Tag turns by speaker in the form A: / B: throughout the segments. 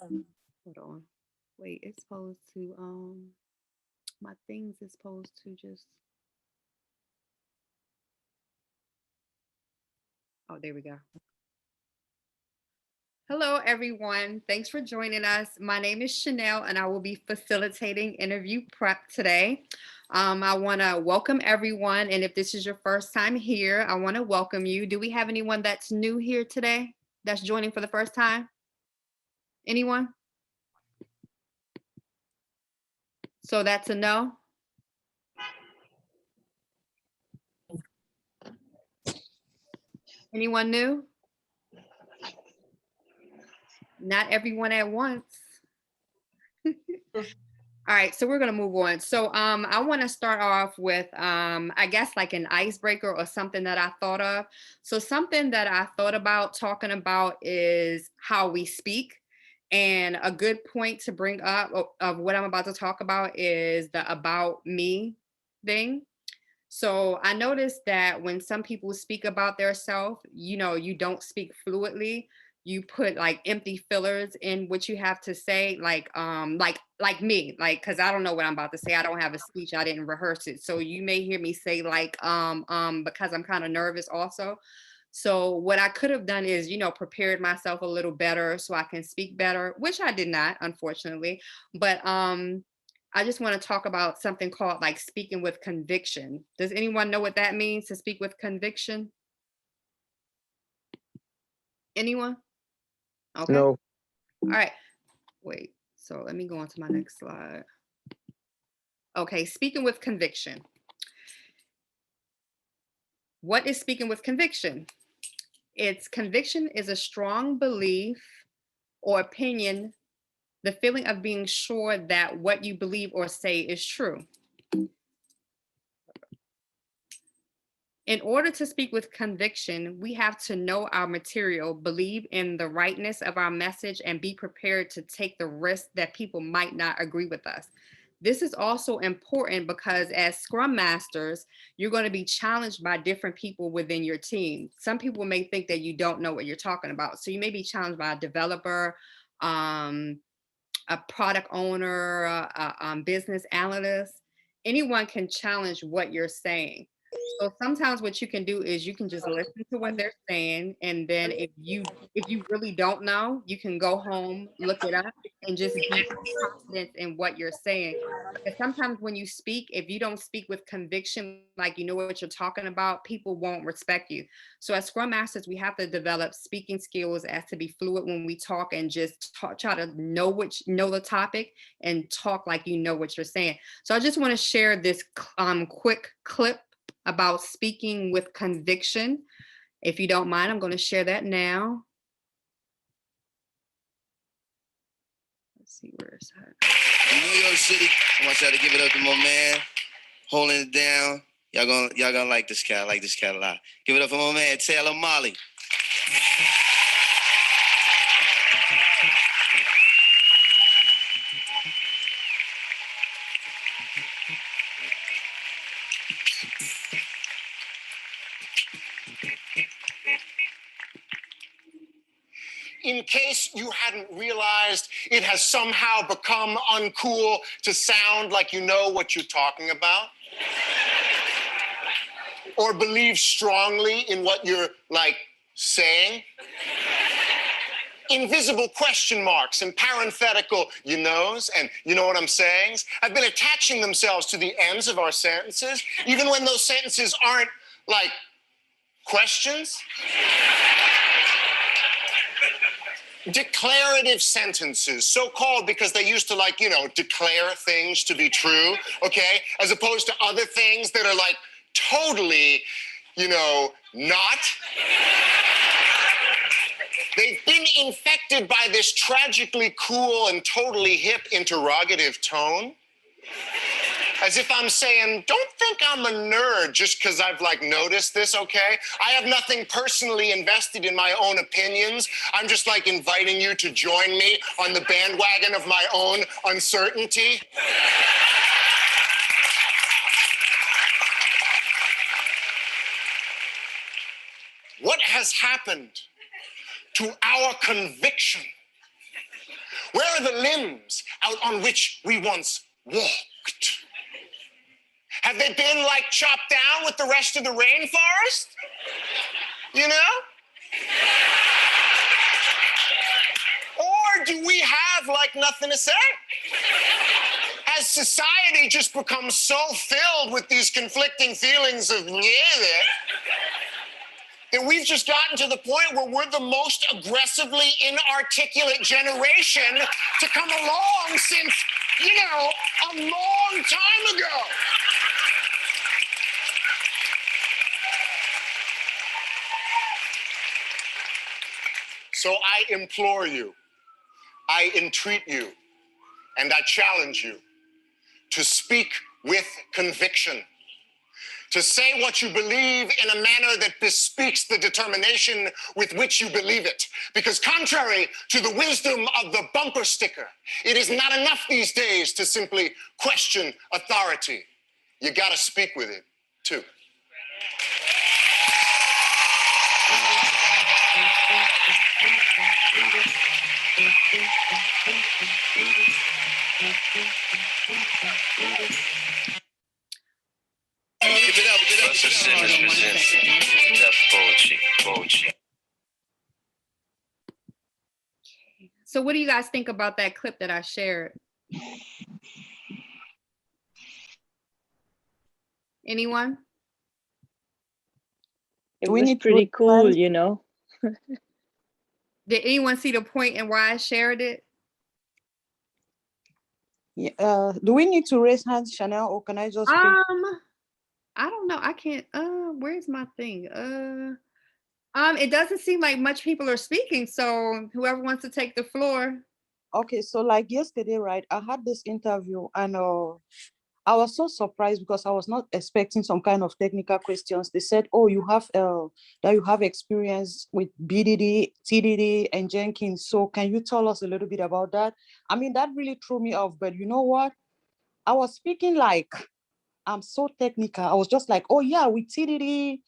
A: Hold on. Wait, it's supposed to my things is supposed to just oh there we go. Hello everyone. Thanks for joining us. My name is Chanel and I will be facilitating interview prep today. I want to welcome everyone, and if this is your first time here, I want to welcome you. Do we have anyone that's new here today that's joining for the first time? Anyone? So that's a no. Anyone new? Not everyone at once. All right, so we're gonna move on. So I want to start off with I guess like an icebreaker or something that I thought of. So something that I thought about talking about is how we speak. And a good point to bring up of what I'm about to talk about is the about me thing. So I noticed that when some people speak about their self, you don't speak fluidly. You put like empty fillers in what you have to say, like me, like because I don't know what I'm about to say. I don't have a speech. I didn't rehearse it. So you may hear me say because I'm kind of nervous also. So what I could have done is, prepared myself a little better so I can speak better, which I did not, unfortunately. But I just want to talk about something called like speaking with conviction. Does anyone know what that means, to speak with conviction? Anyone? Okay.
B: No.
A: All right. Wait. So let me go on to my next slide. Okay. Speaking with conviction. What is speaking with conviction? It's conviction is a strong belief or opinion, the feeling of being sure that what you believe or say is true. In order to speak with conviction, we have to know our material, believe in the rightness of our message, and be prepared to take the risk that people might not agree with us. This is also important because as Scrum Masters, you're going to be challenged by different people within your team. Some people may think that you don't know what you're talking about. So you may be challenged by a developer, um, a product owner, a business analyst. Anyone can challenge what you're saying. So sometimes what you can do is you can just listen to what they're saying, and then if you really don't know, you can go home, look it up, and just be confident in what you're saying. Because sometimes when you speak, if you don't speak with conviction, like you know what you're talking about, people won't respect you. So as Scrum Masters, we have to develop speaking skills as to be fluid when we talk, and just try to know the topic and talk like you know what you're saying. So I just want to share this quick clip about speaking with conviction. If you don't mind, I'm going to share that now. Let's see, where is that?
C: New York City, I want y'all to give it up to my man, holding it down. Y'all gonna like this cat. I like this cat a lot. Give it up for my man, Taylor Molly.
D: In case you hadn't realized, it has somehow become uncool to sound like you know what you're talking about or believe strongly in what you're saying. Invisible question marks and parenthetical you knows and you know what I'm saying have been attaching themselves to the ends of our sentences, even when those sentences aren't questions. Declarative sentences, so called because they used to declare things to be true, okay? As opposed to other things that are totally, not. They've been infected by this tragically cool and totally hip interrogative tone. As if I'm saying, don't think I'm a nerd just because I've noticed this, okay? I have nothing personally invested in my own opinions. I'm just inviting you to join me on the bandwagon of my own uncertainty. What has happened to our conviction? Where are the limbs out on which we once walked? Have they been like chopped down with the rest of the rainforest? You know? Or do we have like nothing to say? Has society just become so filled with these conflicting feelings of that we've just gotten to the point where we're the most aggressively inarticulate generation to come along since, you know, a long time ago. So I implore you, I entreat you, and I challenge you to speak with conviction, to say what you believe in a manner that bespeaks the determination with which you believe it. Because contrary to the wisdom of the bumper sticker, it is not enough these days to simply question authority. You gotta speak with it, too.
C: Give it up, give it up.
B: Buster Simmons presents Def Poetry.
A: So what do you guys think about that clip that I shared? Anyone?
E: It was pretty cool, you know.
A: Did anyone see the point in why I shared it?
F: Yeah, do we need to raise hands, Chanel, or can I just speak?
A: I don't know. I can't. Where's my thing? It doesn't seem like much people are speaking. So whoever wants to take the floor.
F: Okay, so like yesterday, right? I had this interview and I was so surprised because I was not expecting some kind of technical questions. They said, "Oh, you have that you have experience with BDD, TDD, and Jenkins. So can you tell us a little bit about that?" I mean, that really threw me off. But you know what? I was speaking like I'm so technical. I was just like, "Oh yeah, with TDD,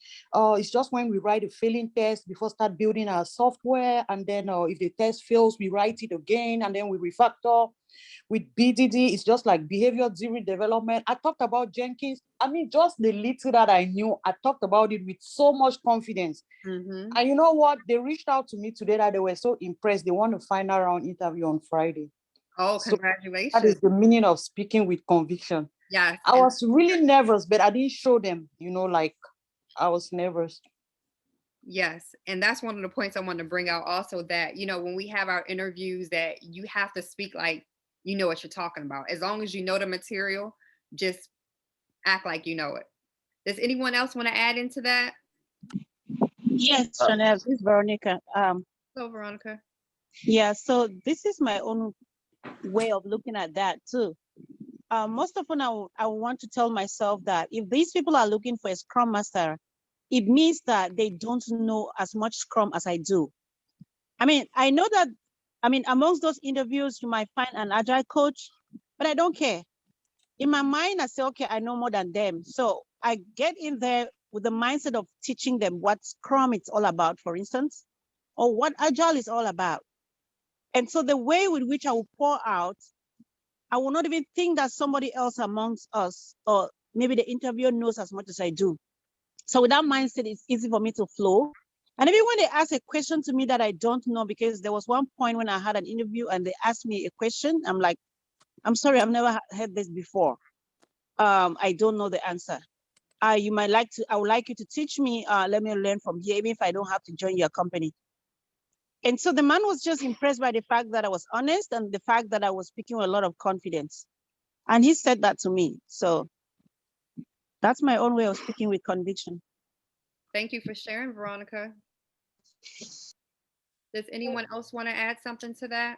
F: it's just when we write a failing test before start building our software, and then if the test fails, we write it again, and then we refactor." With BDD, it's just like behavior-driven development. I talked about Jenkins. I mean, just the little that I knew, I talked about it with so much confidence.
A: Mm-hmm.
F: And you know what? They reached out to me today that they were so impressed. They want a final round interview on Friday.
A: Oh,
F: So
A: congratulations.
F: that is the meaning of speaking with conviction.
A: Yes.
F: I was really nervous, but I didn't show them, you know, like I was nervous.
A: Yes. And that's one of the points I want to bring out also, that, you know, when we have our interviews, that you have to speak like you know what you're talking about. As long as you know the material, just act like you know it. Does anyone else want to add into that?
E: Yes, Chanel, this is Veronica.
A: Hello, Veronica.
E: Yeah, so this is my own way of looking at that too. Most often I want to tell myself that if these people are looking for a Scrum Master, it means that they don't know as much Scrum as I do. I mean, I know that, amongst those interviews, you might find an Agile coach, but I don't care. In my mind, I say, okay, I know more than them. So I get in there with the mindset of teaching them what Scrum is all about, for instance, or what Agile is all about. And so the way with which I will pour out, I will not even think that somebody else amongst us, or maybe the interviewer, knows as much as I do. So with that mindset, it's easy for me to flow. And even when they ask a question to me that I don't know, because there was one point when I had an interview and they asked me a question, I'm like, I'm sorry, I've never heard this before. I don't know the answer. I would like you to teach me, let me learn from here, even if I don't have to join your company. And so the man was just impressed by the fact that I was honest and the fact that I was speaking with a lot of confidence. And he said that to me. So that's my own way of speaking with conviction.
A: Thank you for sharing, Veronica. Does anyone else want to add something to that?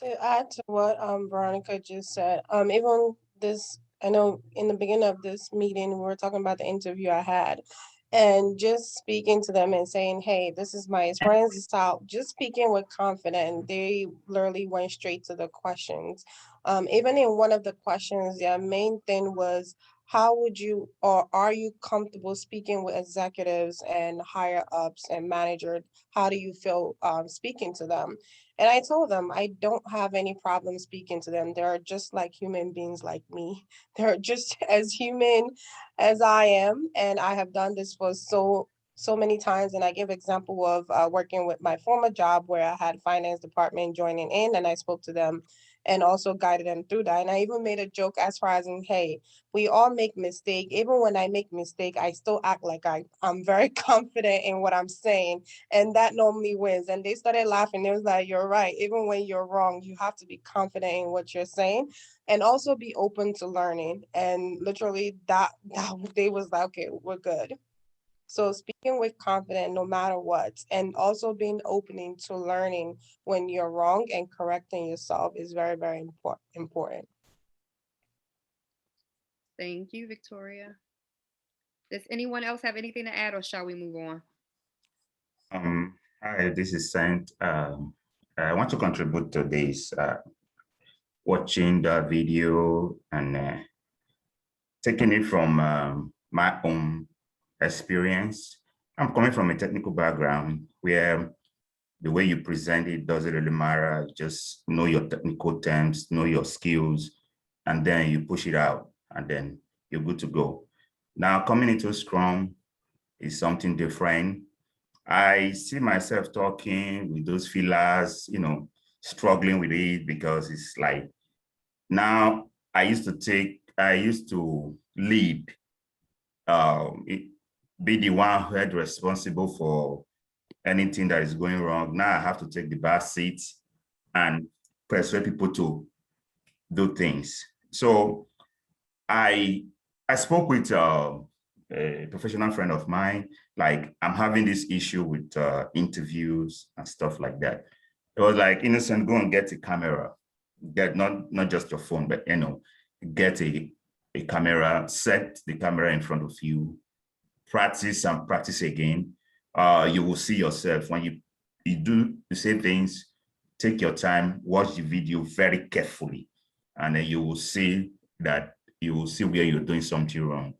G: To add to what Veronica just said, even this, I know in the beginning of this meeting, we were talking about the interview I had, and just speaking to them and saying, hey, this is my experience, style, just speaking with confidence. They literally went straight to the questions. Even in one of the questions, their main thing was, how would you, or are you comfortable speaking with executives and higher ups and managers? How do you feel speaking to them? And I told them I don't have any problem speaking to them. They're just like human beings like me. They're just as human as I am, and I have done this for so many times. And I give example of working with my former job where I had finance department joining in, and I spoke to them and also guided them through that. And I even made a joke as far as in, hey, we all make mistake. Even when I make mistake, I still act like I'm very confident in what I'm saying. And that normally wins. And they started laughing. They was like, you're right. Even when you're wrong, you have to be confident in what you're saying and also be open to learning. And literally that they was like, okay, we're good. So speaking with confidence no matter what, and also being opening to learning when you're wrong and correcting yourself is very, very important.
A: Thank you, Victoria. Does anyone else have anything to add, or shall we move on?
H: Hi, this is Saint. I want to contribute to this, watching the video and taking it from my own experience. I'm coming from a technical background where the way you present it doesn't really matter. Just know your technical terms, know your skills, and then you push it out, and then you're good to go. Now, coming into Scrum is something different. I see myself talking with those fillers, struggling with it because it's like now I used to lead, be the one who had responsible for anything that is going wrong. Now I have to take the back seat and persuade people to do things. So I spoke with a professional friend of mine, like I'm having this issue with interviews and stuff like that. It was like, Innocent, go and get a camera, get not just your phone, but get a camera, set the camera in front of you, practice and practice again. You will see yourself when you do the same things. Take your time, watch the video very carefully, and then you will see where you're doing something wrong.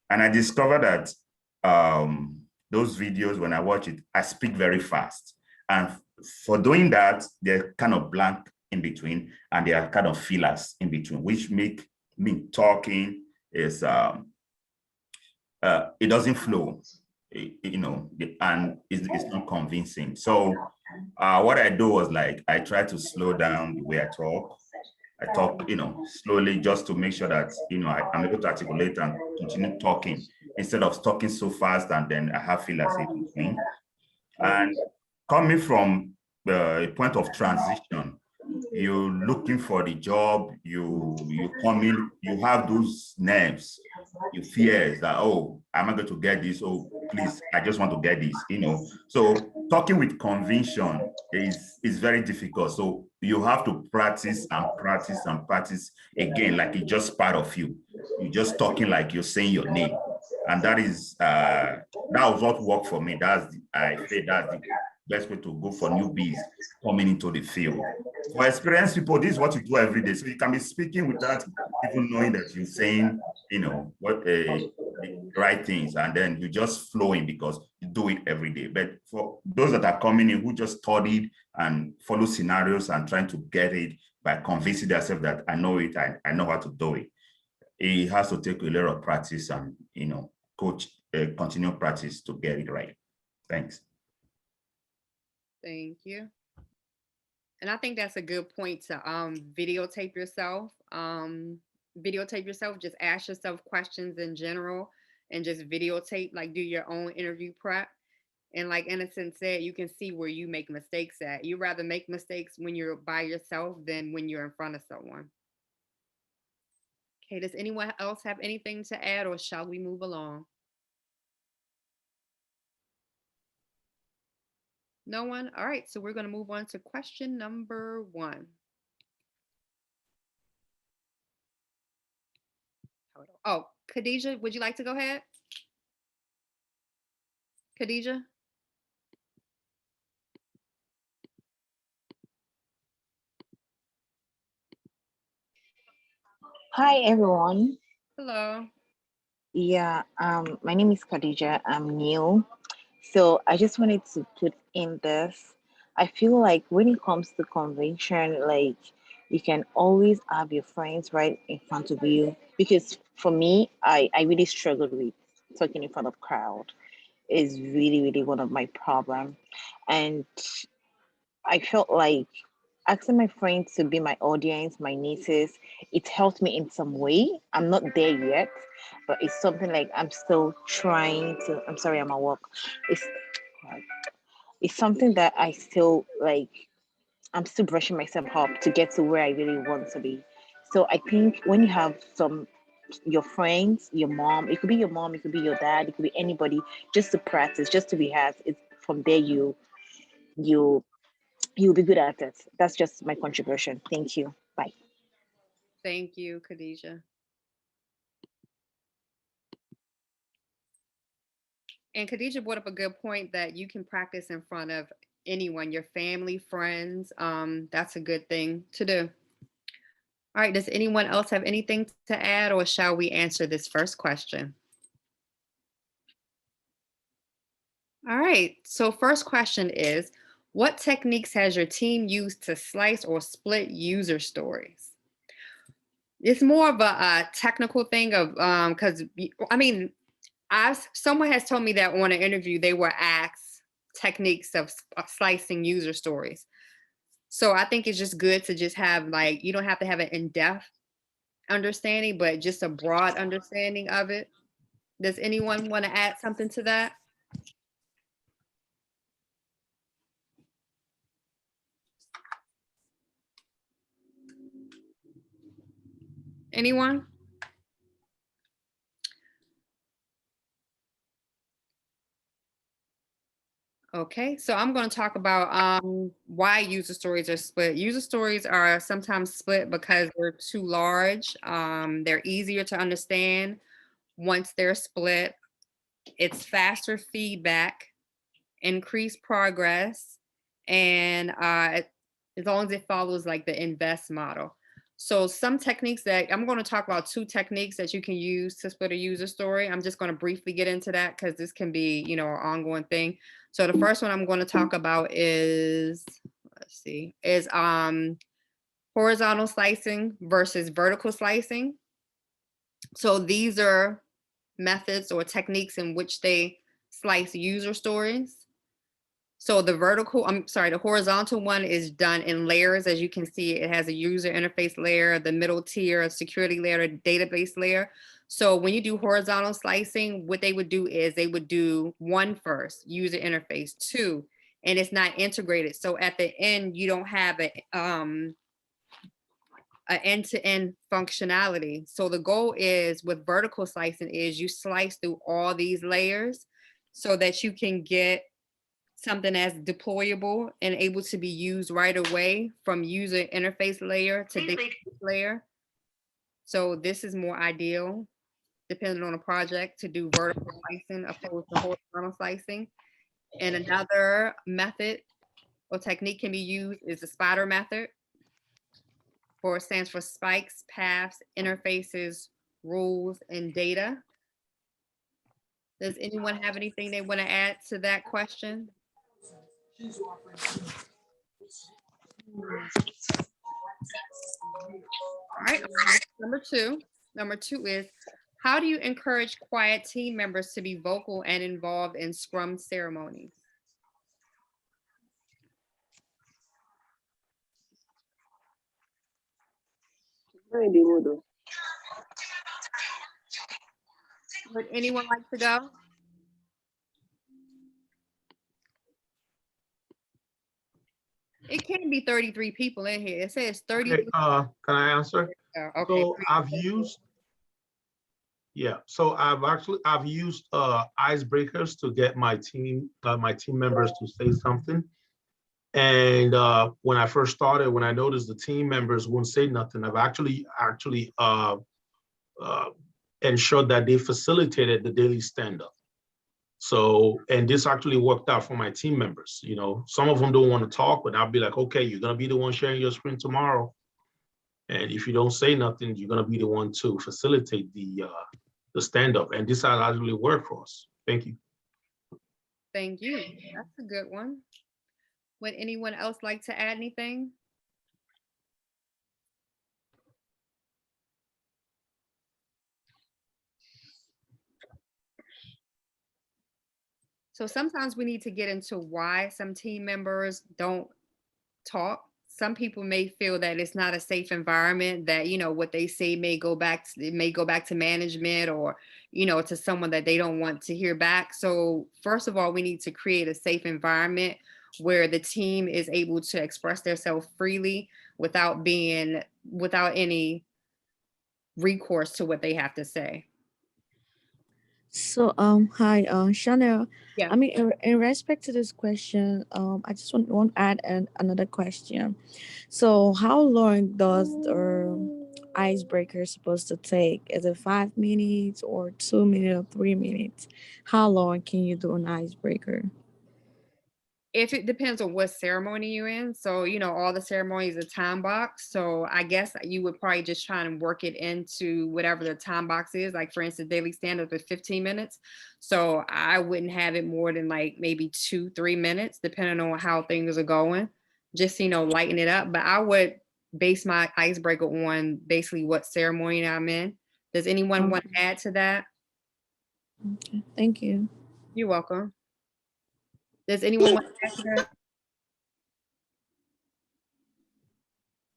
H: And I discovered that those videos, when I watch it, I speak very fast. And for doing that, they're kind of blank in between, and they are kind of fillers in between, which make me talking is it doesn't flow, and it's not convincing. So what I do was like, I try to slow down the way I talk. I talk, slowly, just to make sure that, I'm able to articulate and continue talking instead of talking so fast and then I have fillers in between. And coming from a point of transition, you're looking for the job, you come in, you have those nerves, you fears that, oh, am I going to get this? Oh, please, I just want to get this, So talking with conviction is very difficult. So you have to practice and practice and practice again, like it's just part of you. You're just talking like you're saying your name. And that was what worked for me. I say that's the best way to go for newbies coming into the field. For experienced people, this is what you do every day. So you can be speaking without even knowing that you're saying, what the right things, and then you just flowing because you do it every day. But for those that are coming in who just studied and follow scenarios and trying to get it by convincing themselves that I know it, I know how to do it, it has to take a lot of practice and continue practice to get it right. Thanks.
A: Thank you. And I think that's a good point to videotape yourself. Just ask yourself questions in general and just videotape, like do your own interview prep. And like Innocent said, you can see where you make mistakes at. You rather make mistakes when you're by yourself than when you're in front of someone. Okay, does anyone else have anything to add, or shall we move along? No one? All right, so we're going to move on to question number 1. Oh, Khadijah, would you like to go ahead? Khadijah?
I: Hi, everyone.
A: Hello.
I: Yeah, my name is Khadija. I'm new. So I just wanted to put in this. I feel like when it comes to convention, like you can always have your friends right in front of you. Because for me, I really struggled with talking in front of crowd. Is really, really one of my problem. And I felt like asking my friends to be my audience, my nieces, it helped me in some way. I'm not there yet, but it's something like I'm still trying to. I'm sorry, I'm at work. It's it's something that I still like. I'm still brushing myself up to get to where I really want to be. So I think when you have some your friends, your mom, it could be your mom, it could be your dad, it could be anybody, just to practice, just to rehearse. It's from there you you'll be good at it. That's just my contribution. Thank you. Bye.
A: Thank you, Khadijah. And Khadijah brought up a good point that you can practice in front of anyone, your family, friends. That's a good thing to do. All right, does anyone else have anything to add, or shall we answer this first question? All right, so first question is, what techniques has your team used to slice or split user stories? It's more of a technical thing of because I mean, someone has told me that on an interview they were asked techniques of slicing user stories. So I think it's just good to just have, like, you don't have to have an in-depth understanding, but just a broad understanding of it. Does anyone want to add something to that? Anyone? Okay, so I'm going to talk about why user stories are split. User stories are sometimes split because they're too large. They're easier to understand once they're split. It's faster feedback, increased progress, and as long as it follows like the invest model. So some techniques that I'm going to talk about, two techniques that you can use to split a user story. I'm just going to briefly get into that because this can be, an ongoing thing. So the first one I'm going to talk about is, is horizontal slicing versus vertical slicing. So these are methods or techniques in which they slice user stories. So the horizontal one is done in layers. As you can see, it has a user interface layer, the middle tier, a security layer, a database layer. So when you do horizontal slicing, what they would do is they would do one first, user interface, two, and it's not integrated. So at the end, you don't have an end-to-end functionality. So the goal is with vertical slicing is you slice through all these layers so that you can get something that's deployable and able to be used right away from user interface layer to database layer. So this is more ideal, depending on the project, to do vertical slicing opposed to horizontal slicing. And another method or technique can be used is the spider method. Stands for spikes, paths, interfaces, rules, and data. Does anyone have anything they want to add to that question? All right, number two. Number two is, how do you encourage quiet team members to be vocal and involved in Scrum ceremonies? Would anyone like to go? It can be 33 people in here. It says 33.
J: Okay, can I answer?
A: Okay.
J: So I've used icebreakers to get my team members to say something. And when I first started, when I noticed the team members wouldn't say nothing, I've actually ensured that they facilitated the daily stand-up. So, and this actually worked out for my team members. Some of them don't want to talk, but I'll be like, okay, you're gonna be the one sharing your screen tomorrow. And if you don't say nothing, you're gonna be the one to facilitate the stand-up. And this has actually worked for us. Thank you.
A: Thank you. That's a good one. Would anyone else like to add anything? So sometimes we need to get into why some team members don't talk. Some people may feel that it's not a safe environment, that what they say may go back to, it may go back to management, or to someone that they don't want to hear back. So first of all, we need to create a safe environment where the team is able to express themselves freely without any recourse to what they have to say.
K: So, hi, Chanel.
A: Yeah.
K: I mean, in respect to this question, I just want to add another question. So, how long does the icebreaker supposed to take? Is it 5 minutes or 2 minutes or 3 minutes? How long can you do an icebreaker?
A: If it depends on what ceremony you're in. So, all the ceremonies are time box. So I guess you would probably just try and work it into whatever the time box is. Like for instance, daily stand-up is 15 minutes. So I wouldn't have it more than like maybe 2-3 minutes, depending on how things are going. Just, lighten it up. But I would base my icebreaker on basically what ceremony I'm in. Does anyone want to add to that?
K: Okay, thank you.
A: You're welcome. Does anyone want to add to that?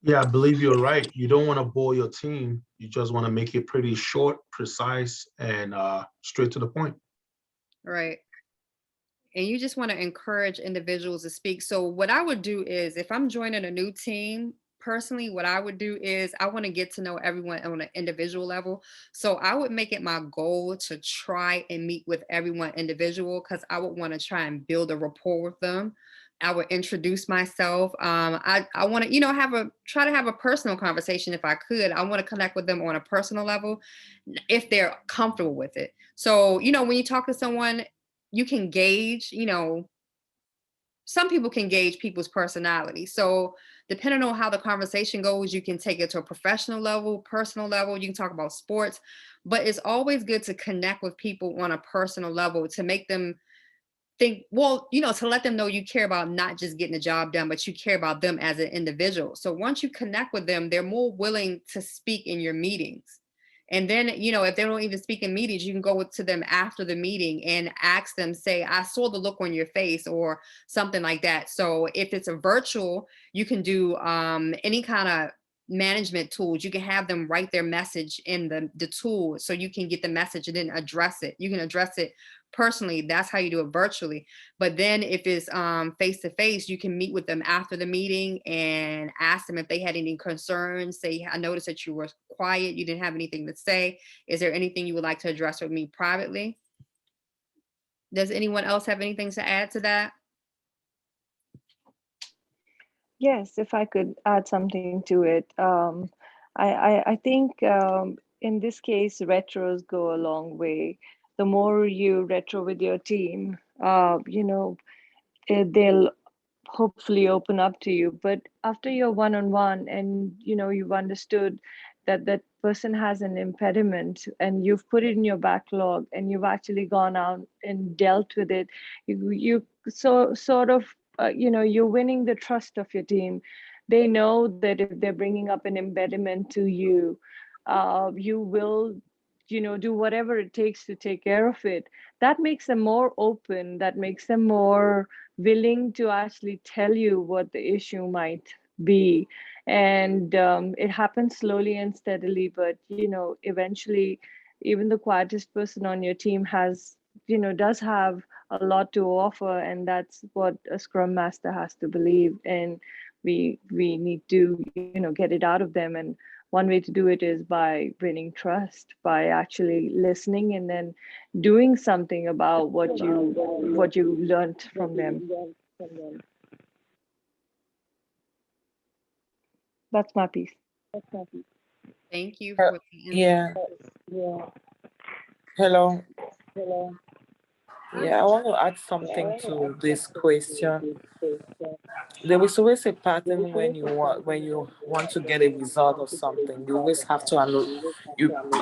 J: Yeah, I believe you're right. You don't want to bore your team. You just want to make it pretty short, precise, and straight to the point.
A: Right. And you just want to encourage individuals to speak. So what I would do is, if I'm joining a new team, personally, what I would do is I want to get to know everyone on an individual level. So I would make it my goal to try and meet with everyone individual, because I would want to try and build a rapport with them. I would introduce myself. I want to, try to have a personal conversation if I could. I want to connect with them on a personal level if they're comfortable with it. So, when you talk to someone, you can gauge, some people can gauge people's personality. So depending on how the conversation goes, you can take it to a professional level, personal level, you can talk about sports, but it's always good to connect with people on a personal level to make them think, well, to let them know you care about not just getting the job done, but you care about them as an individual. So once you connect with them, they're more willing to speak in your meetings. And then, if they don't even speak in meetings, you can go to them after the meeting and ask them, say, I saw the look on your face, or something like that. So if it's a virtual, you can do any kind of management tools. You can have them write their message in the tool, so you can get the message and then address it. You can address it personally. That's how you do it virtually. But then if it's face to face, you can meet with them after the meeting and ask them if they had any concerns. Say, I noticed that you were quiet, you didn't have anything to say. Is there anything you would like to address with me privately? Does anyone else have anything to add to that?
L: Yes, if I could add something to it. I think in this case, retros go a long way. The more you retro with your team, they'll hopefully open up to you. But after your one-on-one, and you've understood that that person has an impediment, and you've put it in your backlog, and you've actually gone out and dealt with it, you sort of you're winning the trust of your team. They know that if they're bringing up an impediment to you, you will do whatever it takes to take care of it. That makes them more open, that makes them more willing to actually tell you what the issue might be. And it happens slowly and steadily, but eventually even the quietest person on your team does have a lot to offer, and that's what a scrum master has to believe. And we need to get it out of them. And one way to do it is by winning trust, by actually listening and then doing something about what you learned from them. That's my piece.
A: Thank you for the
M: Yeah. Hello. Yeah, I want to add something to this question. there is always a pattern when you want to get a result of something. You always have to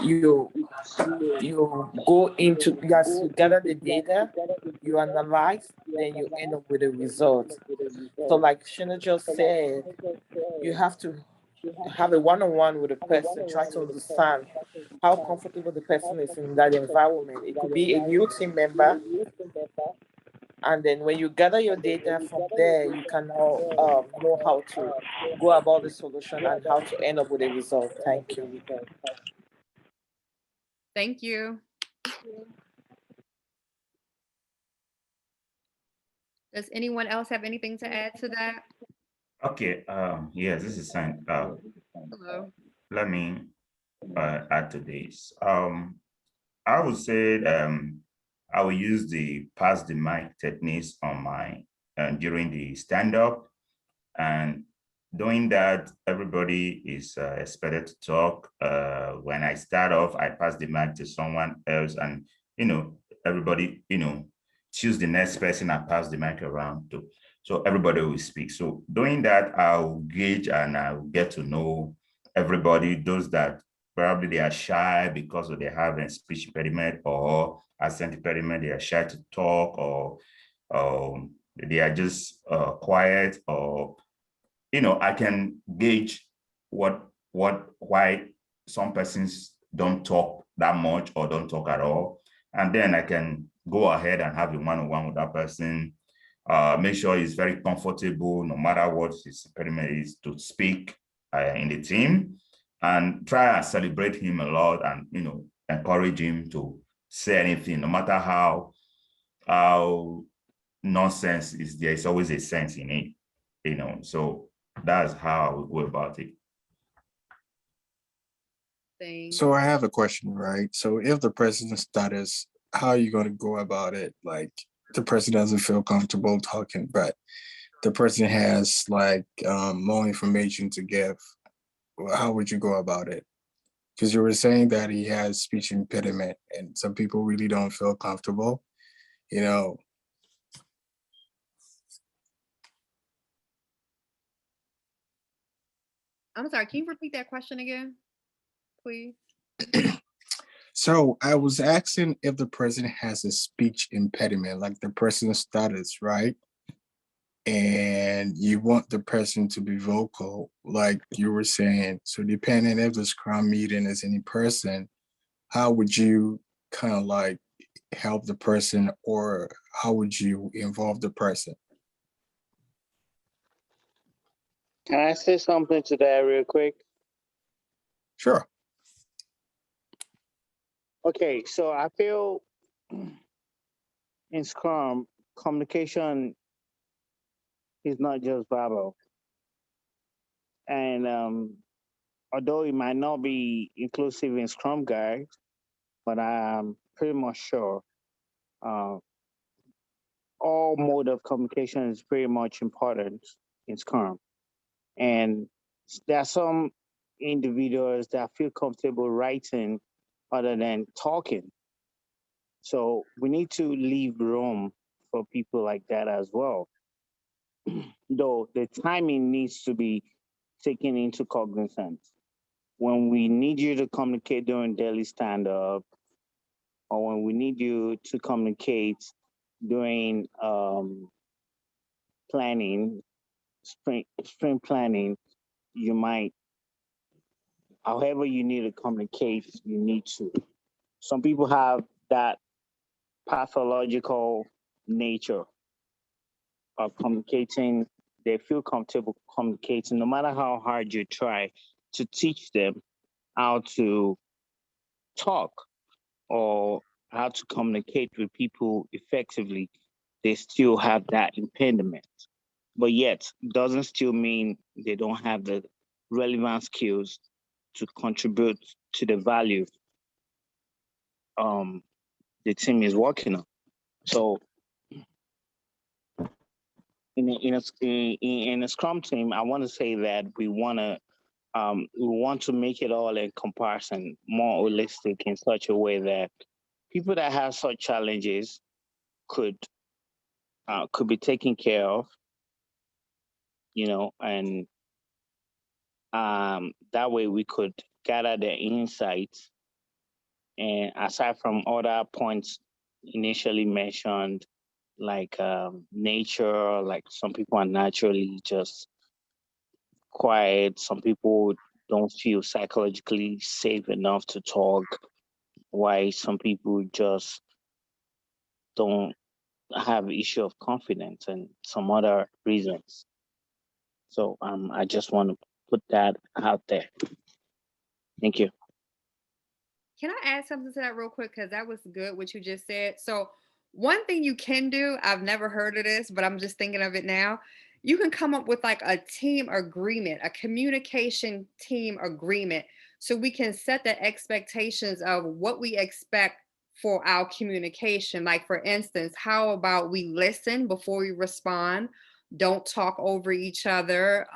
M: you go into, yes, you gather the data, you analyze, then you end up with a result. So like Shina just said, you have to have a one-on-one with a person, try to understand how comfortable the person is in that environment. It could be a new team member, and then when you gather your data from there, you can now know how to go about the solution and how to end up with a result. Thank you.
A: Thank you. Does anyone else have anything to add to that?
H: Okay. Yes, this is fine.
A: Hello.
H: Let me add to this. I would say I will use the pass the mic techniques on my during the stand up, and doing that, everybody is expected to talk. When I start off, I pass the mic to someone else, and everybody choose the next person and pass the mic around to, so everybody will speak. So doing that, I'll gauge and I'll get to know everybody. Those that probably they are shy because of they have a speech impediment or accent impediment, they are shy to talk, or they are just quiet, or I can gauge why some persons don't talk that much or don't talk at all. And then I can go ahead and have a one-on-one with that person, make sure he's very comfortable, no matter what his impediment is, to speak in the team, and try and celebrate him a lot, and encourage him to say anything, no matter how nonsense is there. It's always a sense in it. So that's how we go about it.
N: So I have a question, right? So if the president stutters, how are you going to go about it? Like the person doesn't feel comfortable talking, but the person has like more information to give. How would you go about it? Because you were saying that he has speech impediment, and some people really don't feel comfortable. You know,
A: I'm sorry, can you repeat that question again, please?
N: so I was asking if the person has a speech impediment, like the person stutters, right? And you want the person to be vocal, like you were saying. So depending if the Scrum meeting is in person, how would you kind of like help the person, or how would you involve the person?
O: Can I say something to that real quick?
N: Sure.
O: Okay, so I feel in Scrum, communication is not just verbal. And although it might not be inclusive in Scrum Guide, but I'm pretty much sure uh, all mode of communication is pretty much important in Scrum. And there are some individuals that feel comfortable writing other than talking. So we need to leave room for people like that as well. Though the timing needs to be taken into cognizance. When we need you to communicate during daily stand up, or when we need you to communicate during planning, sprint planning, you might, however you need to communicate, you need to. Some people have that pathological nature of communicating. They feel comfortable communicating, no matter how hard you try to teach them how to talk or how to communicate with people effectively. They still have that impediment. But yet, doesn't still mean they don't have the relevant skills to contribute to the value the team is working on. So in a Scrum team, I want to say that we want to make it all in comparison more holistic in such a way that people that have such challenges could be taken care of, and that way we could gather their insights. And aside from other points initially mentioned, like nature, like some people are naturally just quiet, some people don't feel psychologically safe enough to talk, why some people just don't have issue of confidence and some other reasons. So I just want to put that out there. Thank you.
A: Can I add something to that real quick? Because that was good what you just said. So, one thing you can do, I've never heard of this, but I'm just thinking of it now. You can come up with like a team agreement, a communication team agreement, so we can set the expectations of what we expect for our communication. Like, for instance, how about we listen before we respond? Don't talk over each other.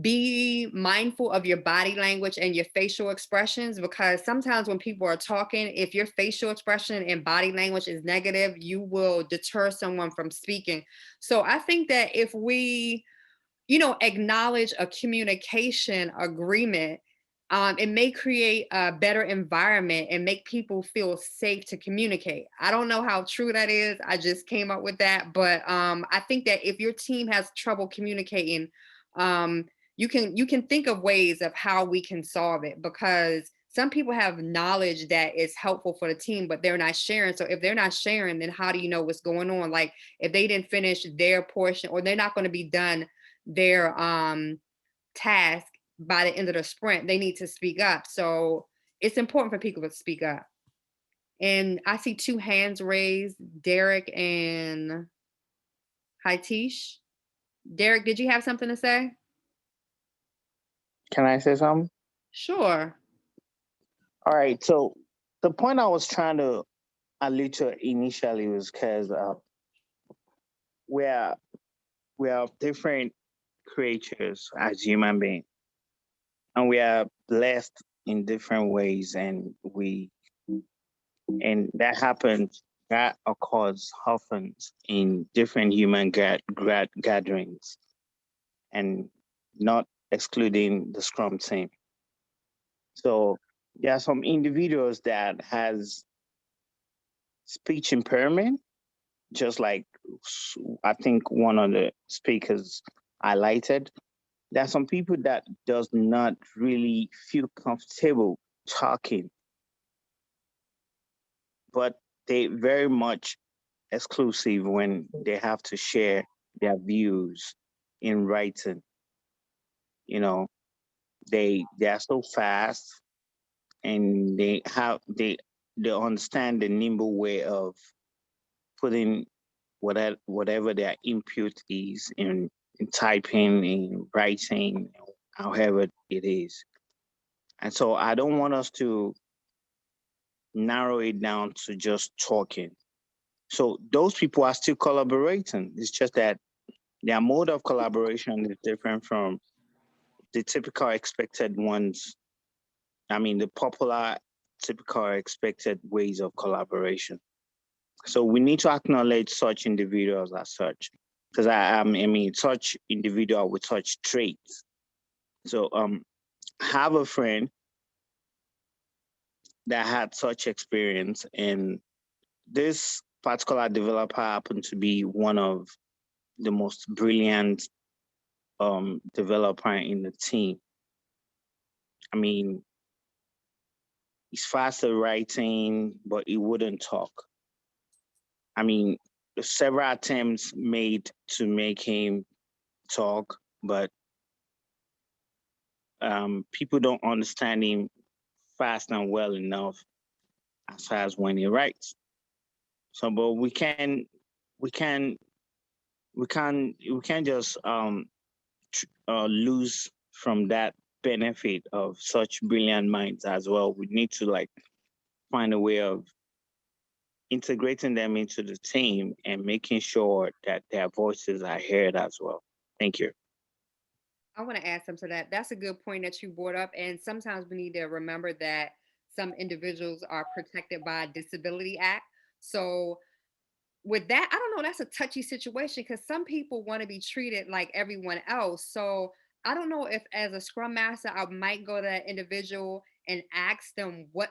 A: Be mindful of your body language and your facial expressions, because sometimes when people are talking, if your facial expression and body language is negative, you will deter someone from speaking. So I think that if we, acknowledge a communication agreement, it may create a better environment and make people feel safe to communicate. I don't know how true that is. I just came up with that, but I think that if your team has trouble communicating, you can think of ways of how we can solve it, because some people have knowledge that is helpful for the team, but they're not sharing. So if they're not sharing, then how do you know what's going on? Like, if they didn't finish their portion, or they're not going to be done their task by the end of the sprint, they need to speak up. So it's important for people to speak up. And I see two hands raised, Derek and Haitish. Derek, did you have something to say?
O: Can I say something?
A: Sure.
O: All right. So the point I was trying to allude to initially was because we're we're different creatures as human beings, and we are blessed in different ways, and that happens, that occurs often in different human gatherings, and not excluding the Scrum team. So there are some individuals that has speech impairment, just like I think one of the speakers highlighted. There are some people that does not really feel comfortable talking, but they very much exclusive when they have to share their views in writing. You know, they are so fast, and they understand the nimble way of putting whatever their input is in typing, in writing, however it is. And so I don't want us to narrow it down to just talking. So those people are still collaborating. It's just that their mode of collaboration is different from the typical expected ones. I mean, the popular, typical expected ways of collaboration. So we need to acknowledge such individuals as such, because I mean, such individual with such traits. So I have a friend that had such experience, and this particular developer happened to be one of the most brilliant developer in the team. I mean, he's fast at writing, but he wouldn't talk. I mean, several attempts made to make him talk, but people don't understand him fast and well enough as far as when he writes. So, but we can, we can just lose from that benefit of such brilliant minds as well. We need to like find a way of integrating them into the team and making sure that their voices are heard as well. Thank you.
A: I want to add something to that. That's a good point that you brought up. And sometimes we need to remember that some individuals are protected by Disability Act. So with that, I don't know, that's a touchy situation because some people want to be treated like everyone else. So I don't know if as a scrum master, I might go to that individual and ask them what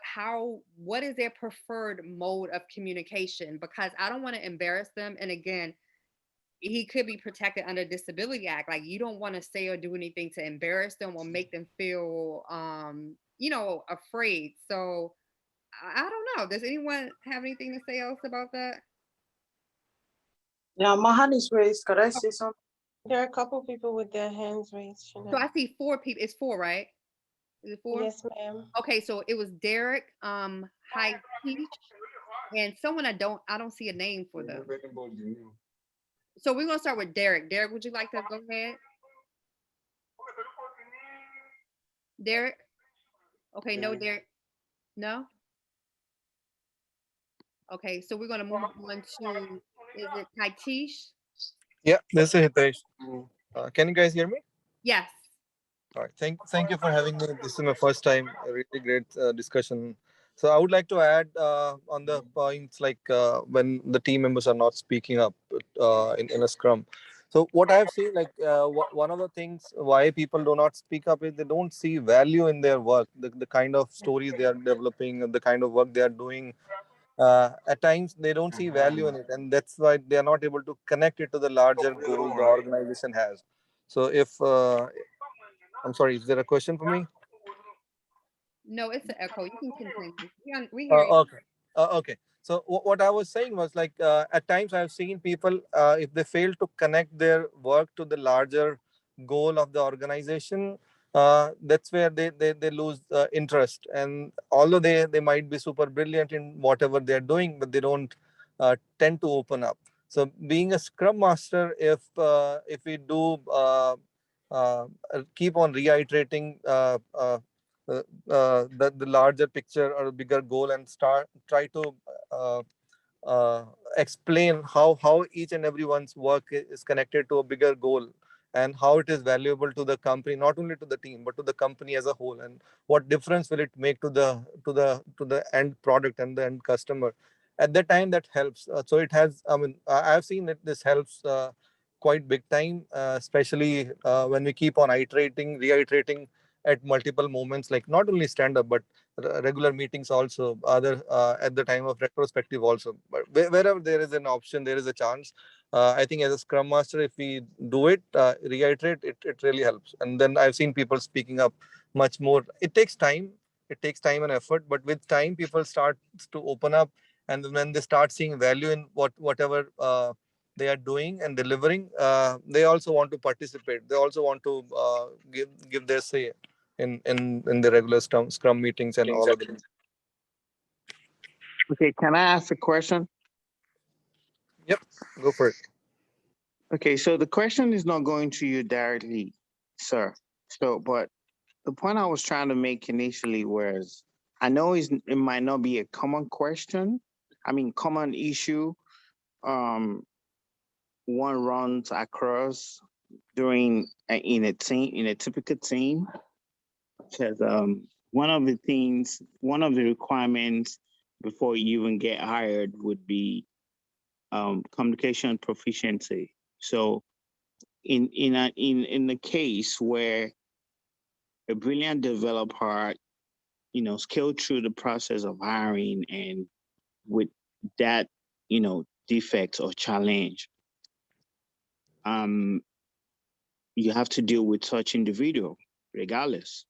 A: is their preferred mode of communication, because I don't want to embarrass them. And again, he could be protected under Disability Act. Like, you don't want to say or do anything to embarrass them or make them feel afraid. So I don't know. Does anyone have anything to say else about that?
F: Yeah, my hand is raised. Could I say something?
G: There are a couple people with their hands raised.
A: So
G: Chanel.
A: I see 4 people. It's 4, right? Is it 4?
G: Yes, ma'am.
A: Okay, so it was Derek, High Peach, and someone I don't see a name for them. So we're gonna start with Derek. Derek, would you like to go ahead? Derek? Okay, no, Derek. No? Okay, so we're gonna move on to, is it Kaitish?
P: Yeah, this is Hitesh. Can you guys hear me?
A: Yes.
P: All right. Thank you for having me. This is my first time. A really great discussion. So I would like to add on the points like when the team members are not speaking up in a scrum. So what I have seen, like one of the things why people do not speak up is they don't see value in their work, the kind of stories they are developing, and the kind of work they are doing. At times they don't see value in it, and that's why they are not able to connect it to the larger goal the organization has. So if I'm sorry, is there a question for me?
A: No, it's an echo. You can continue. We hear you.
P: Okay. Okay. So what I was saying was like at times I've seen people if they fail to connect their work to the larger goal of the organization, that's where they lose interest. And although they might be super brilliant in whatever they're doing, but they don't tend to open up. So being a scrum master, if we do uh, keep on reiterating the larger picture or bigger goal and try to uh, uh, explain how each and everyone's work is connected to a bigger goal and how it is valuable to the company, not only to the team but to the company as a whole, and what difference will it make to the end product and the end customer. At that time that helps. So it has, I mean, I've seen that this helps quite big time, especially when we keep on iterating, reiterating at multiple moments, like not only stand up but regular meetings also, other at the time of retrospective also. But wherever there is an option, there is a chance. I think as a scrum master, if we do it, reiterate it, it really helps. And then I've seen people speaking up much more. It takes time and effort, but with time people start to open up, and then when they start seeing value in whatever they are doing and delivering, they also want to participate. They also want to give their say in the regular scrum meetings and all of them.
O: Okay, can I ask a question?
P: Yep, go for it.
O: Okay, so the question is not going to you directly, sir. So, but the point I was trying to make initially was, I know it might not be a common question. I mean, common issue. One runs across during in a team, in a typical team, because one of the requirements before you even get hired would be communication proficiency. So in the case where a brilliant developer, scaled through the process of hiring, and with that, defect or challenge, um, you have to deal with such individual regardless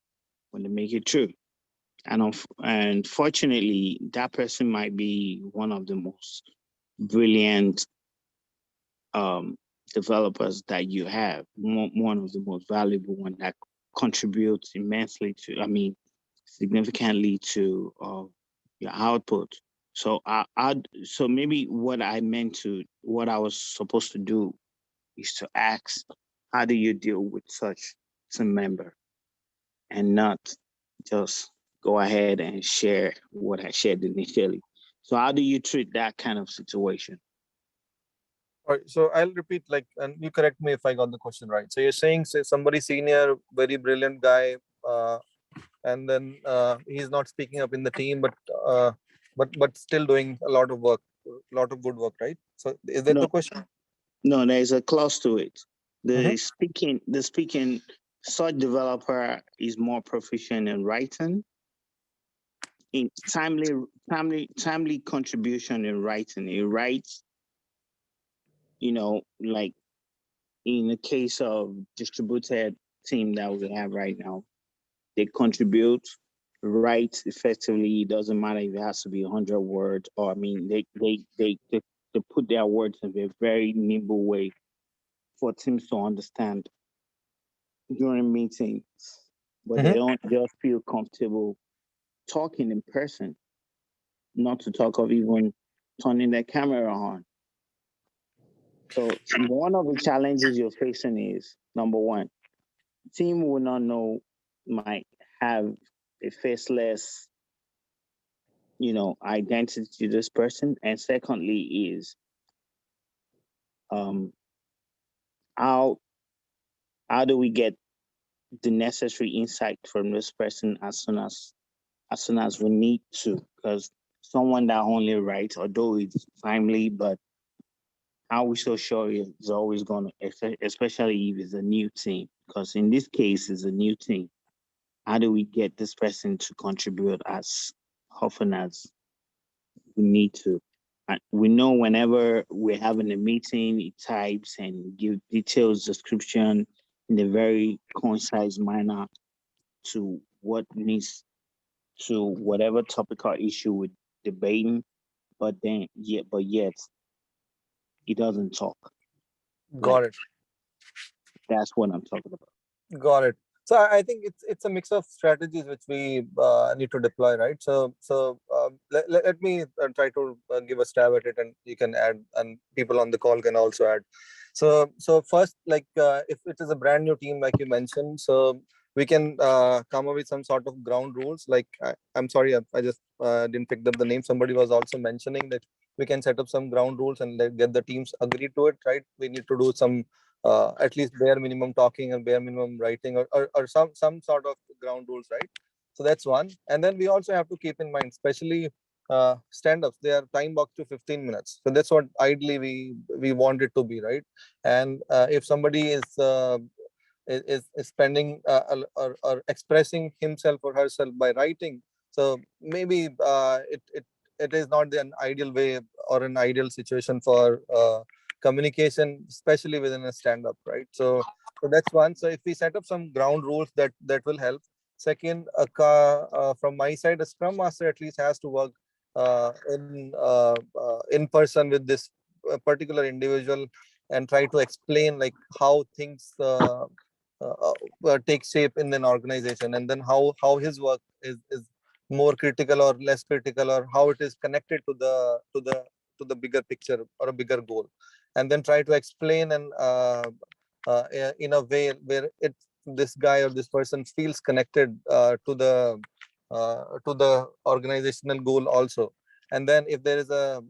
O: when they make it through. And fortunately, that person might be one of the most brilliant um, developers that you have, one of the most valuable one that contributes immensely to, I mean, significantly to your output. So maybe what I was supposed to do is to ask, how do you deal with such team member, and not just go ahead and share what I shared initially. So how do you treat that kind of situation?
P: All right, so I'll repeat, like, and you correct me if I got the question right. So you're saying, say, somebody senior, very brilliant guy, and then he's not speaking up in the team, but still doing a lot of work, a lot of good work, right? So is that
O: No,
P: the question?
O: no, there's a clause to it.
P: Mhm.
O: The speaking such developer is more proficient in writing, in timely contribution in writing. He writes, like in the case of distributed team that we have right now, they contribute, write effectively. It doesn't matter if it has to be 100 words, or I mean, they put their words in a very nimble way for teams to understand during meetings, but they
P: Mhm.
O: don't just feel comfortable talking in person, not to talk of even turning their camera on. So one of the challenges you're facing is number one, team will not know, might have a faceless, identity to this person. And secondly is um how how do we get the necessary insight from this person as soon as we need to? Because someone that only writes, although it's timely, but how we so sure is always going to, especially if it's a new team. Because in this case, it's a new team. How do we get this person to contribute as often as we need to? We know whenever we're having a meeting, he types and give details description in a very concise manner to what needs to whatever topic or issue we're debating, but yet he doesn't talk. Like
P: Got it.
O: that's what I'm talking about.
P: Got it. So I think it's a mix of strategies which we need to deploy, right? Let me try to give a stab at it, and you can add, and people on the call can also add. So first, like if it is a brand new team, like you mentioned, so we can come up with some sort of ground rules. Like I'm sorry, I just didn't pick up the name. Somebody was also mentioning that we can set up some ground rules and like, get the teams agree to it, right? We need to do some at least bare minimum talking and bare minimum writing, or some sort of ground rules, right? So that's one. And then we also have to keep in mind, especially stand-ups, they are time boxed to 15 minutes. So that's what ideally we want it to be, right? And if somebody is spending or expressing himself or herself by writing, so maybe it is not an ideal way or an ideal situation for communication, especially within a stand-up, right? So that's one. So if we set up some ground rules, that will help. Second, from my side, a Scrum Master at least has to work in person with this particular individual and try to explain like how things take shape in an organization, and then how his work is more critical or less critical, or how it is connected to the bigger picture or a bigger goal, and then try to explain and in a way where this guy or this person feels connected to the organizational goal also. And then if there is uh,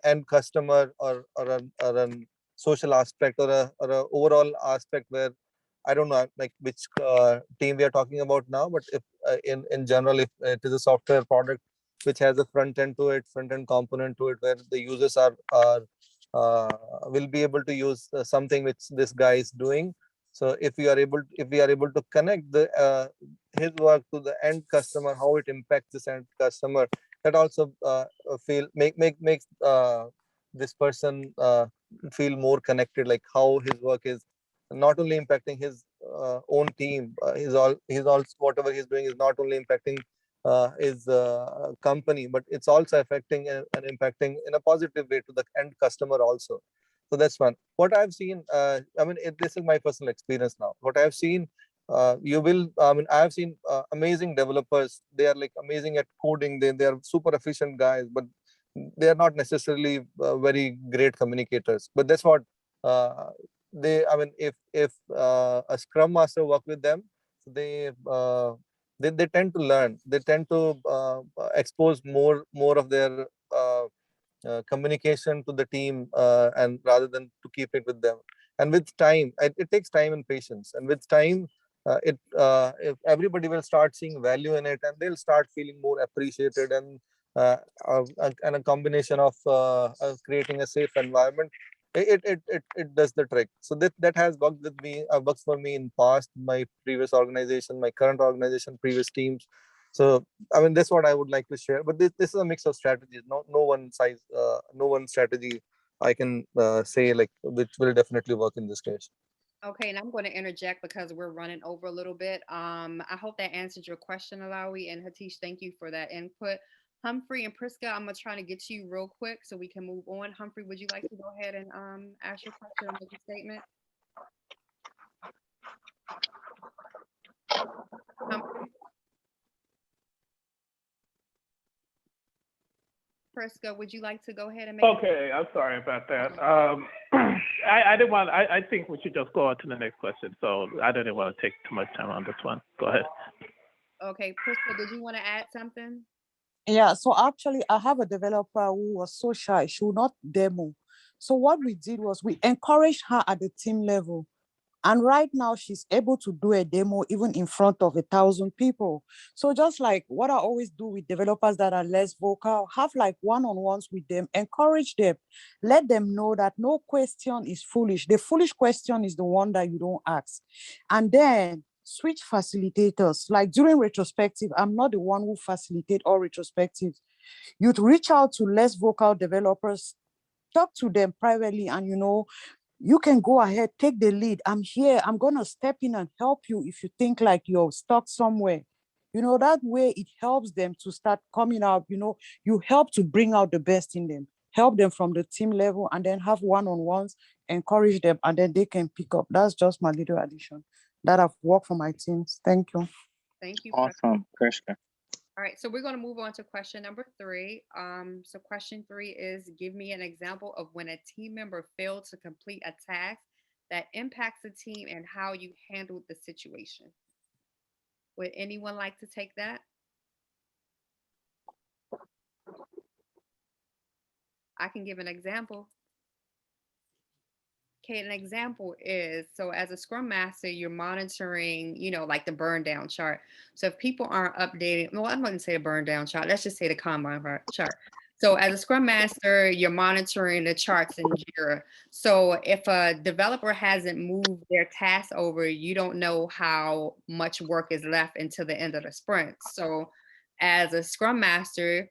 P: end customer or a social aspect or a overall aspect where I don't know like which team we are talking about now, but if in general, if it is a software product which has a front end to it, front end component to it, where the users are uh, will be able to use something which this guy is doing. So if we are able to connect the his work to the end customer, how it impacts this end customer, that also feel makes this person feel more connected, like how his work is not only impacting his own team, he's also whatever he's doing is not only impacting his company, but it's also affecting and impacting in a positive way to the end customer also. So that's one. What I've seen, I mean, this is my personal experience now. What I've seen, I mean, I've seen amazing developers. They are like amazing at coding. They are super efficient guys, but they are not necessarily very great communicators. But that's what uh, I mean, if a Scrum Master work with them, so they tend to learn. They tend to expose more of their communication to the team, and rather than to keep it with them. And with time, it takes time and patience, and with time if everybody will start seeing value in it, and they'll start feeling more appreciated, and and a combination of creating a safe environment, it does the trick. So that has worked with me, worked for me in past, my previous organization, my current organization, previous teams. So I mean, that's what I would like to share. But this is a mix of strategies. No one size, no one strategy I can say like which will definitely work in this case.
A: Okay, and I'm going to interject because we're running over a little bit. I hope that answered your question, Alawi and Hatish. Thank you for that input. Humphrey and Priska, I'm gonna try to get to you real quick so we can move on. Humphrey, would you like to go ahead and ask your question or make a statement? Humphrey? Priska, would you like to go ahead and make?
Q: Okay, I'm sorry about that. I didn't want. I think we should just go on to the next question. So I didn't want to take too much time on this one. Go ahead.
A: Okay, Priska, did you want to add something?
F: Yeah, so actually I have a developer who was so shy, she would not demo. So what we did was we encouraged her at the team level. And right now she's able to do a demo even in front of 1,000 people. So just like what I always do with developers that are less vocal, have like one-on-ones with them, encourage them, let them know that no question is foolish. The foolish question is the one that you don't ask. And then switch facilitators. Like during retrospective, I'm not the one who facilitate all retrospectives. You'd reach out to less vocal developers, talk to them privately, and you can go ahead, take the lead. I'm here. I'm going to step in and help you if you think like you're stuck somewhere. That way it helps them to start coming out. You help to bring out the best in them, help them from the team level, and then have one-on-ones, encourage them, and then they can pick up. That's just my little addition that I've worked for my teams. Thank you.
A: Thank you.
O: Awesome, Krishna.
A: All right, so we're going to move on to question number 3. So question 3 is, give me an example of when a team member failed to complete a task that impacts the team and how you handled the situation. Would anyone like to take that? I can give an example. Okay, an example is, so as a Scrum Master, you're monitoring, like the burn down chart. So if people aren't updating, well, I'm not going to say a burn down chart. Let's just say the Kanban chart. So as a Scrum Master, you're monitoring the charts in Jira. So if a developer hasn't moved their task over, you don't know how much work is left until the end of the sprint. So as a Scrum Master,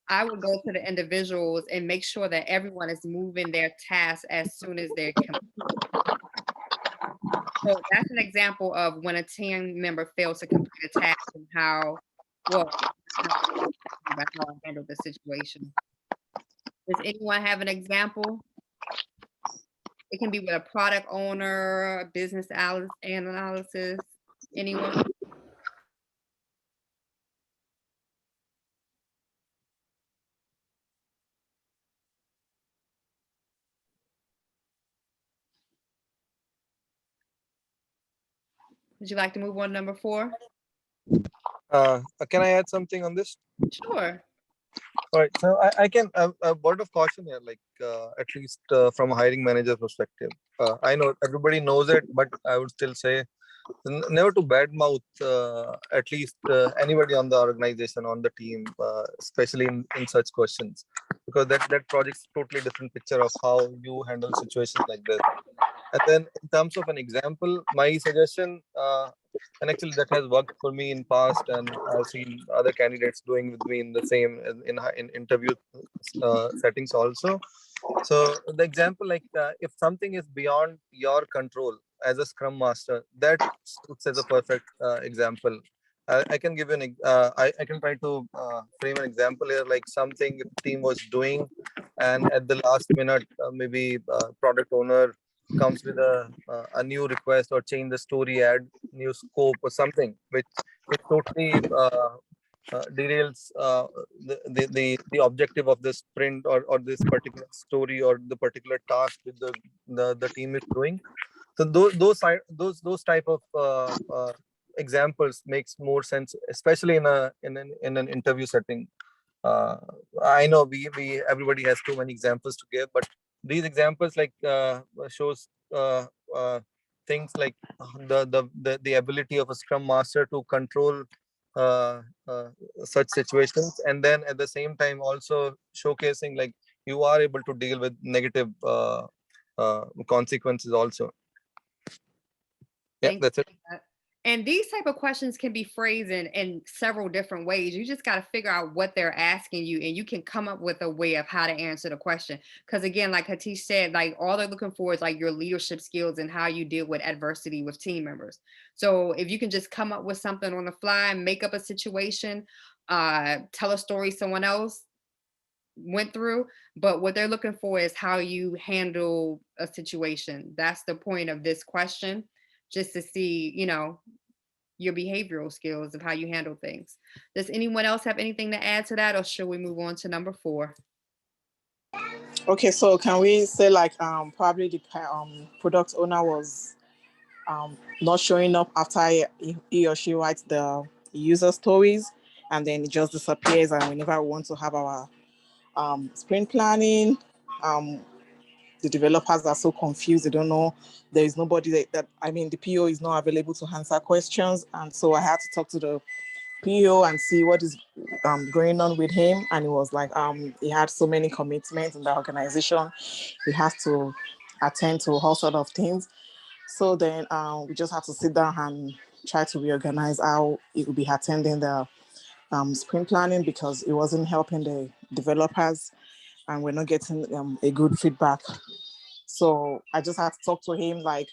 A: I would go to the individuals and make sure that everyone is moving their tasks as soon as they're complete. So that's an example of when a team member fails to complete a task and how I handle the situation. Does anyone have an example? It can be with a product owner, a business analysis, anyone? Would you like to move on to number 4?
P: Can I add something on this?
A: Sure.
P: All right, so I can a word of caution here, like at least from a hiring manager perspective. I know everybody knows it, but I would still say never to badmouth at least anybody on the organization, on the team, especially in such questions, because that project's totally different picture of how you handle situations like this. And then in terms of an example, my suggestion, and actually that has worked for me in past, and I've seen other candidates doing with me in the same in interview settings also. So the example, like if something is beyond your control as a Scrum Master, that suits as a perfect example. I can give you I can try to frame an example here, like something the team was doing, and at the last minute, maybe product owner comes with a new request or change the story, add new scope or something, which totally derails the objective of this sprint or this particular story or the particular task that the team is doing. So those type of examples makes more sense, especially in an interview setting. I know we everybody has too many examples to give, but these examples like shows things like the ability of a Scrum Master to control uh, uh, such situations, and then at the same time also showcasing like you are able to deal with negative consequences also. Yeah,
A: Thank
P: that's it.
A: you. And these type of questions can be phrased in several different ways. You just got to figure out what they're asking you, and you can come up with a way of how to answer the question. Because again, like Hatice said, like all they're looking for is like your leadership skills and how you deal with adversity with team members. So if you can just come up with something on the fly, make up a situation, tell a story someone else went through, but what they're looking for is how you handle a situation. That's the point of this question, just to see, your behavioral skills of how you handle things. Does anyone else have anything to add to that, or should we move on to number 4?
R: Okay, so can we say like probably the product owner was not showing up after he or she writes the user stories, and then it just disappears, and whenever we want to have our sprint planning, the developers are so confused, they don't know, there is nobody that I mean the PO is not available to answer questions, and so I had to talk to the PO and see what is going on with him. And it was like he had so many commitments in the organization. He has to attend to all sort of things. So then we just have to sit down and try to reorganize how it will be attending the sprint planning, because it wasn't helping the developers and we're not getting a good feedback. So I just had to talk to him, like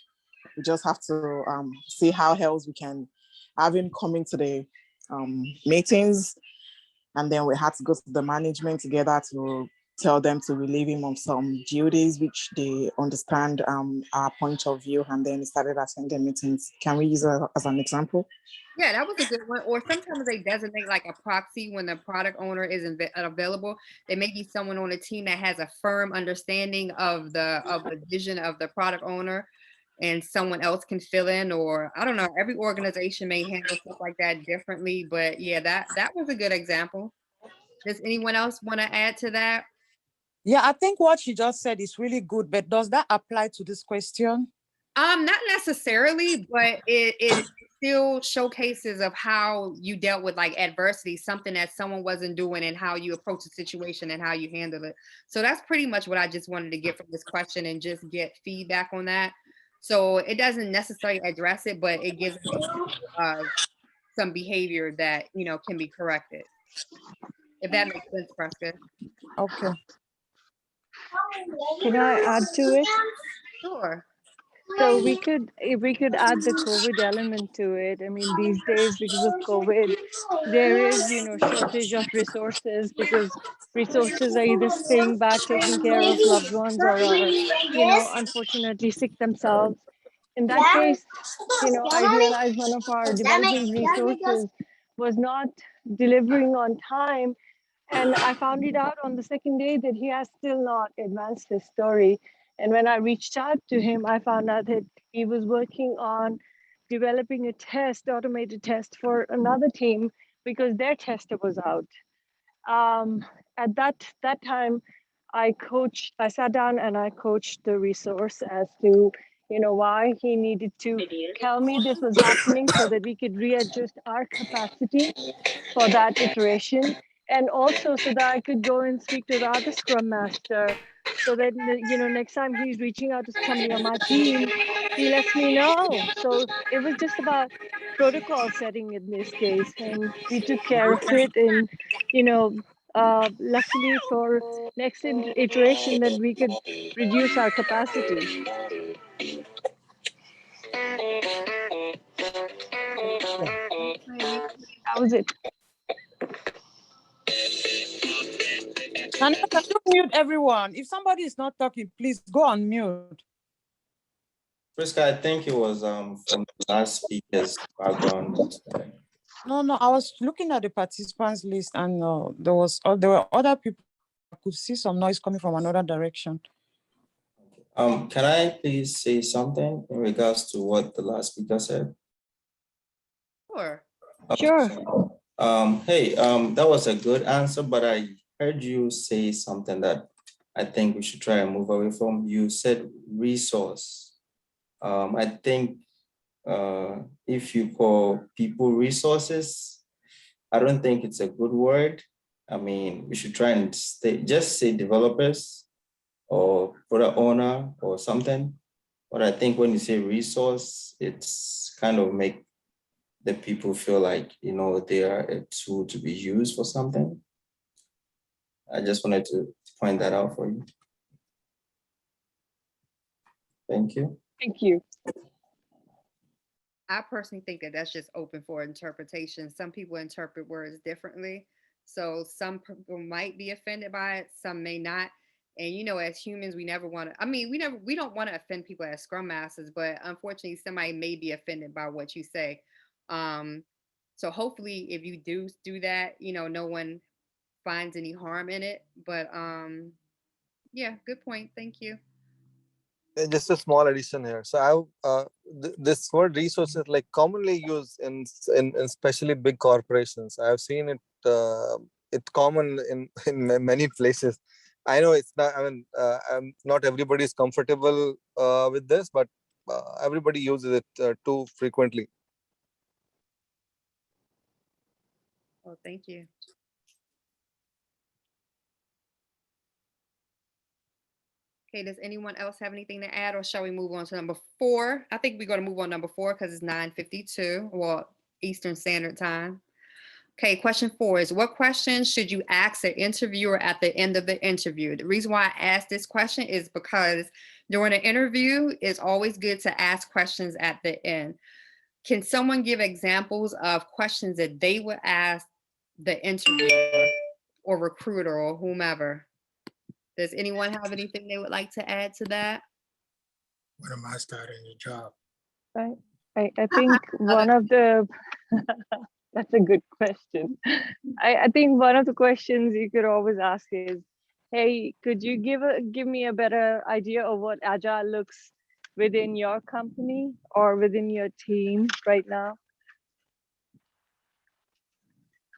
R: we just have to see how else we can have him coming to the meetings, and then we had to go to the management together to tell them to relieve him of some duties, which they understand our point of view, and then he started attending meetings. Can we use it as an example?
A: Yeah, that was a good one. Or sometimes they designate like a proxy when the product owner isn't available. There may be someone on the team that has a firm understanding of the vision of the product owner, and someone else can fill in. Or I don't know. Every organization may handle stuff like that differently. But yeah, that was a good example. Does anyone else want to add to that?
F: Yeah, I think what she just said is really good, but does that apply to this question?
A: Not necessarily, but it still showcases of how you dealt with like adversity, something that someone wasn't doing, and how you approach the situation and how you handle it. So that's pretty much what I just wanted to get from this question and just get feedback on that. So it doesn't necessarily address it, but it gives an example of some behavior that can be corrected. If that makes sense, Prescott.
F: Okay.
L: Can I add to it?
A: Sure.
L: So if we could add the COVID element to it. I mean, these days because of COVID, there is, shortage of resources, because resources are either staying back taking care of loved ones, or are, unfortunately sick themselves. In that case, I realized one of our development resources was not delivering on time. And I found it out on the second day that he has still not advanced his story. And when I reached out to him, I found out that he was working on developing a test, automated test for another team, because their tester was out. At that time, I sat down and I coached the resource as to, why he needed to tell me this was happening, so that we could readjust our capacity for that iteration, and also so that I could go and speak to the other Scrum Master, so that next time he's reaching out to somebody on my team, he lets me know. So it was just about protocol setting in this case, and we took care of it. And luckily for next iteration, that we could reduce our capacity. That was it.
F: And can you mute everyone? If somebody is not talking, please go on mute.
S: Friska, I think it was from the last speaker's background.
F: No, I was looking at the participants list, and there were other people. I could see some noise coming from another direction.
S: Can I please say something in regards to what the last speaker said?
A: Sure.
S: Okay.
L: Sure.
S: Hey, that was a good answer, but I heard you say something that I think we should try and move away from. You said resource. I think if you call people resources, I don't think it's a good word. I mean, we should try and just say developers or product owner or something. But I think when you say resource, it's kind of make the people feel like, they are a tool to be used for something. I just wanted to point that out for you. Thank you.
L: Thank you.
A: I personally think that that's just open for interpretation. Some people interpret words differently. So some people might be offended by it, some may not. And as humans, we never want to, we don't want to offend people as Scrum Masters, but unfortunately somebody may be offended by what you say. So hopefully if you do that, no one finds any harm in it. But yeah, good point. Thank you.
P: Just a small addition here. So this word resource is like commonly used in especially big corporations. I've seen it. It's common in many places. I know it's not. Not everybody is comfortable with this, but everybody uses it too frequently.
A: Oh, thank you. Okay, does anyone else have anything to add, or shall we move on to number 4? I think we're going to move on to number 4 because it's 9:52, well, Eastern Standard Time. Okay, question 4 is, what questions should you ask an interviewer at the end of the interview? The reason why I asked this question is because during an interview, it's always good to ask questions at the end. Can someone give examples of questions that they would ask the interviewer or recruiter or whomever? Does anyone have anything they would like to add to that?
N: When am I starting a job?
L: I think one of the that's a good question. I think one of the questions you could always ask is, hey, could you give me a better idea of what Agile looks within your company or within your team right now?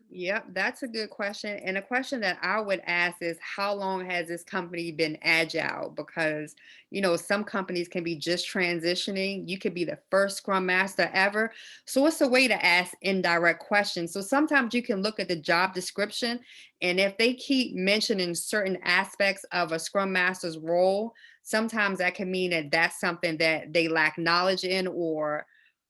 A: Yep, that's a good question. And a question that I would ask is, how long has this company been agile? Because, some companies can be just transitioning. You could be the first Scrum Master ever. So it's a way to ask indirect questions. So sometimes you can look at the job description, and if they keep mentioning certain aspects of a Scrum Master's role, sometimes that can mean that that's something that they lack knowledge in, or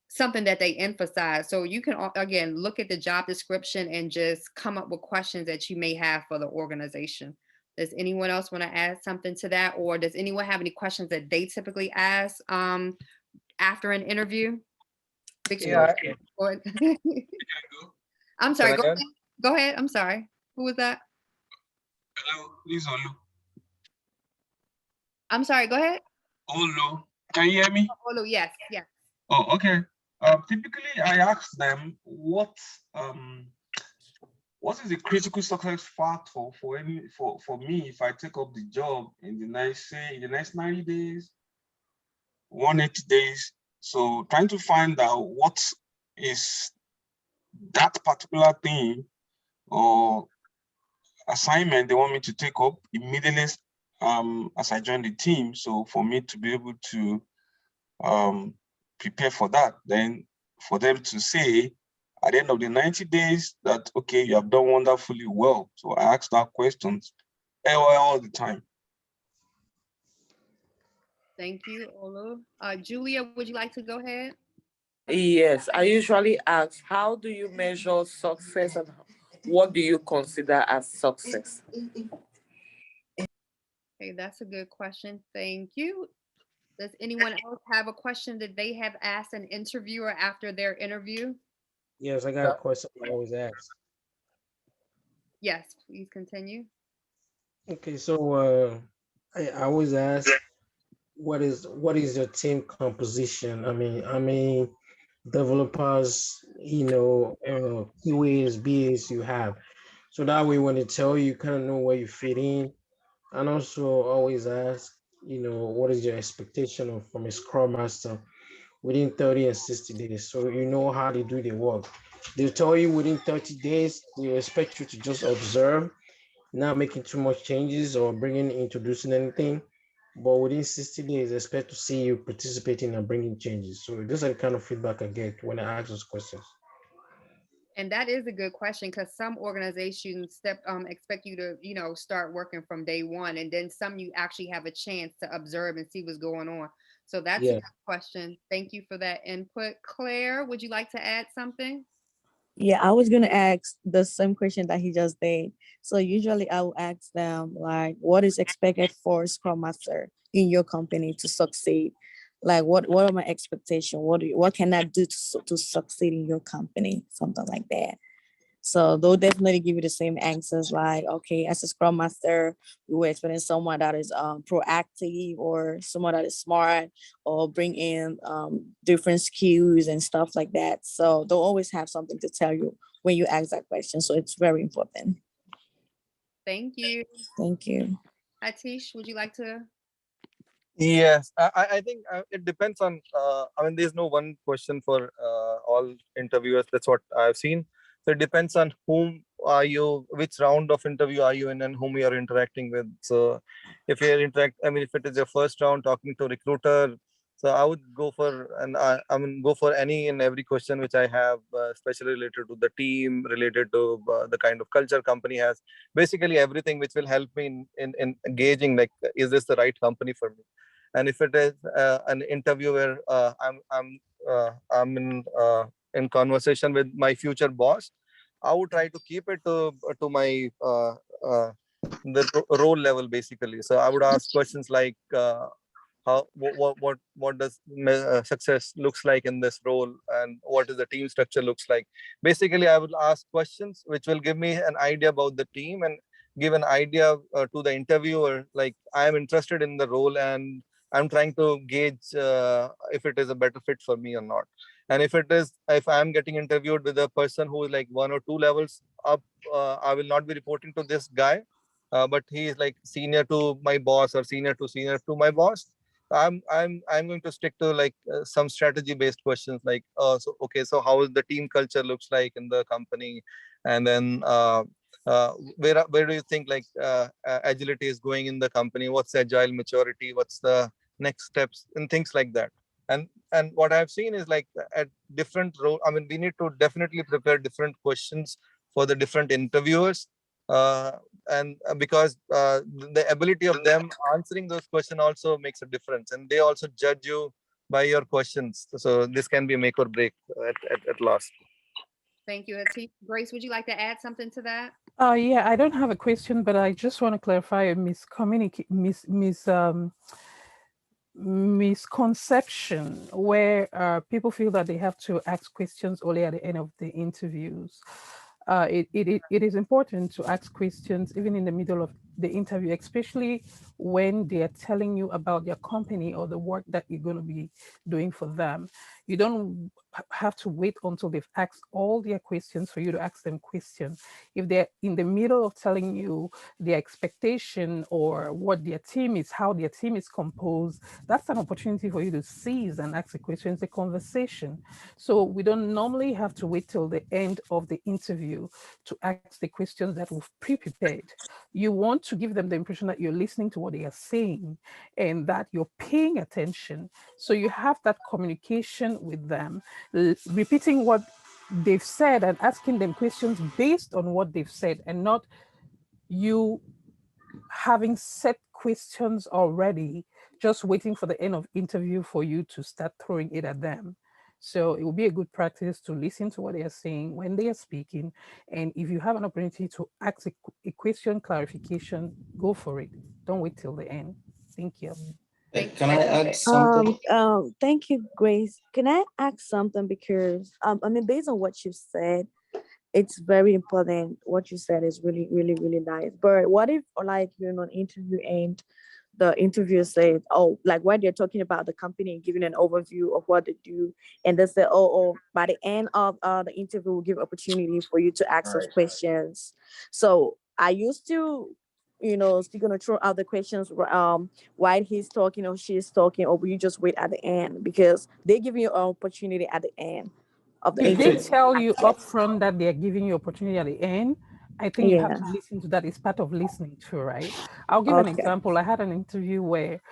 A: something that they emphasize. So you can, again, look at the job description and just come up with questions that you may have for the organization. Does anyone else want to add something to that? Or does anyone have any questions that they typically ask after an interview?
P: Yeah.
A: Go ahead. I'm sorry,
P: Can I add?
A: go ahead. I'm sorry. Who was that?
T: Hello, this is Olu.
A: I'm sorry, go ahead.
T: Olu, can you hear me?
A: Olu, yes, yes.
T: Oh, okay. Typically, I ask them what is the critical success factor for me if I take up the job in the next 90 days, 180 days. So trying to find out what is that particular thing or assignment they want me to take up immediately as I join the team. So for me to be able to prepare for that, then for them to say at the end of the 90 days that, okay, you have done wonderfully well. So I ask that questions all the time.
A: Thank you, Olu. Julia, would you like to go ahead?
M: Yes, I usually ask, how do you measure success and what do you consider as success?
A: Okay, that's a good question. Thank you. Does anyone else have a question that they have asked an interviewer after their interview?
U: Yes, I got a question I always ask.
A: Yes, please continue.
U: Okay, so I always ask, what is your team composition? I mean, how many developers, QAs, BAs you have? So that way, when they tell you, you kind of know where you fit in. And also always ask, what is your expectation from a Scrum Master within 30 and 60 days? So you know how they do their work. They'll tell you within 30 days, they expect you to just observe, not making too much changes or introducing anything. But within 60 days, expect to see you participating and bringing changes. So those are the kind of feedback I get when I ask those questions.
A: And that is a good question because some organizations expect you to, start working from day one, and then some you actually have a chance to observe and see what's going on. So that's a
U: Yeah.
A: good question. Thank you for that input. Claire, would you like to add something?
K: Yeah, I was gonna ask the same question that he just did. So usually I will ask them like, what is expected for Scrum Master in your company to succeed? Like, what are my expectations? What can I do to succeed in your company? Something like that. So they'll definitely give you the same answers like, okay, as a Scrum Master, we were expecting someone that is proactive or someone that is smart or bring in different skills and stuff like that. So they'll always have something to tell you when you ask that question. So it's very important.
A: Thank you.
K: Thank you.
A: Atish, would you like to?
P: Yes, I think it depends on. I mean, there's no one question for all interviewers. That's what I've seen. So it depends on whom are you, which round of interview are you in, and whom you are interacting with. So if you're I mean, if it is your first round talking to recruiter, so I would go for go for any and every question which I have, especially related to the team, related to the kind of culture company has. Basically, everything which will help me in engaging. Like, is this the right company for me? And if it is an interview where I'm in conversation with my future boss, I would try to keep it to my role level basically. So I would ask questions like how what does success looks like in this role, and what is the team structure looks like. Basically, I will ask questions which will give me an idea about the team and give an idea to the interviewer, like I am interested in the role and I'm trying to gauge if it is a better fit for me or not. And if I'm getting interviewed with a person who is like one or two levels up, I will not be reporting to this guy, but he is like senior to my boss or senior to my boss. I'm going to stick to like some strategy based questions like so okay, so how is the team culture looks like in the company, and then where do you think like agility is going in the company, what's agile maturity, what's the next steps and things like that. And what I've seen is like at different role, I mean, we need to definitely prepare different questions for the different interviewers, uh, and because the ability of them answering those questions also makes a difference, and they also judge you by your questions. So this can be make or break at last.
A: Thank you, Atish. Grace, would you like to add something to that?
D: Yeah, I don't have a question, but I just want to clarify a misconception where people feel that they have to ask questions only at the end of the interviews. It is important to ask questions even in the middle of the interview, especially when they are telling you about their company or the work that you're going to be doing for them. You don't have to wait until they've asked all their questions for you to ask them questions. If they're in the middle of telling you their expectation or what their team is, how their team is composed, that's an opportunity for you to seize and ask a question. It's a conversation. So we don't normally have to wait till the end of the interview to ask the questions that we've pre-prepared. You want to give them the impression that you're listening to what they are saying and that you're paying attention. So you have that communication with them, repeating what they've said and asking them questions based on what they've said, and not you having set questions already, just waiting for the end of interview for you to start throwing it at them. So it will be a good practice to listen to what they are saying when they are speaking. And if you have an opportunity to ask a question clarification, go for it. Don't wait till the end. Thank you.
S: Can I add something?
K: Thank you, Grace. Can I ask something? Because I mean, based on what you said, it's very important. What you said is really, really, really nice. But what if, or like, you're in an interview and the interviewer said, oh, like when they're talking about the company and giving an overview of what they do, and they say, oh, by the end of the interview, we'll give opportunity for you to ask those questions. So I used to, still gonna throw out the questions while he's talking or she's talking, or will you just wait at the end because they give you an opportunity at the end of the
D: If they
K: interview?
D: tell you upfront that they're giving you opportunity at the end, I think you have
K: Yeah.
D: to listen to that. It's part of listening too, right? I'll give an
K: Okay.
D: example. I had an interview where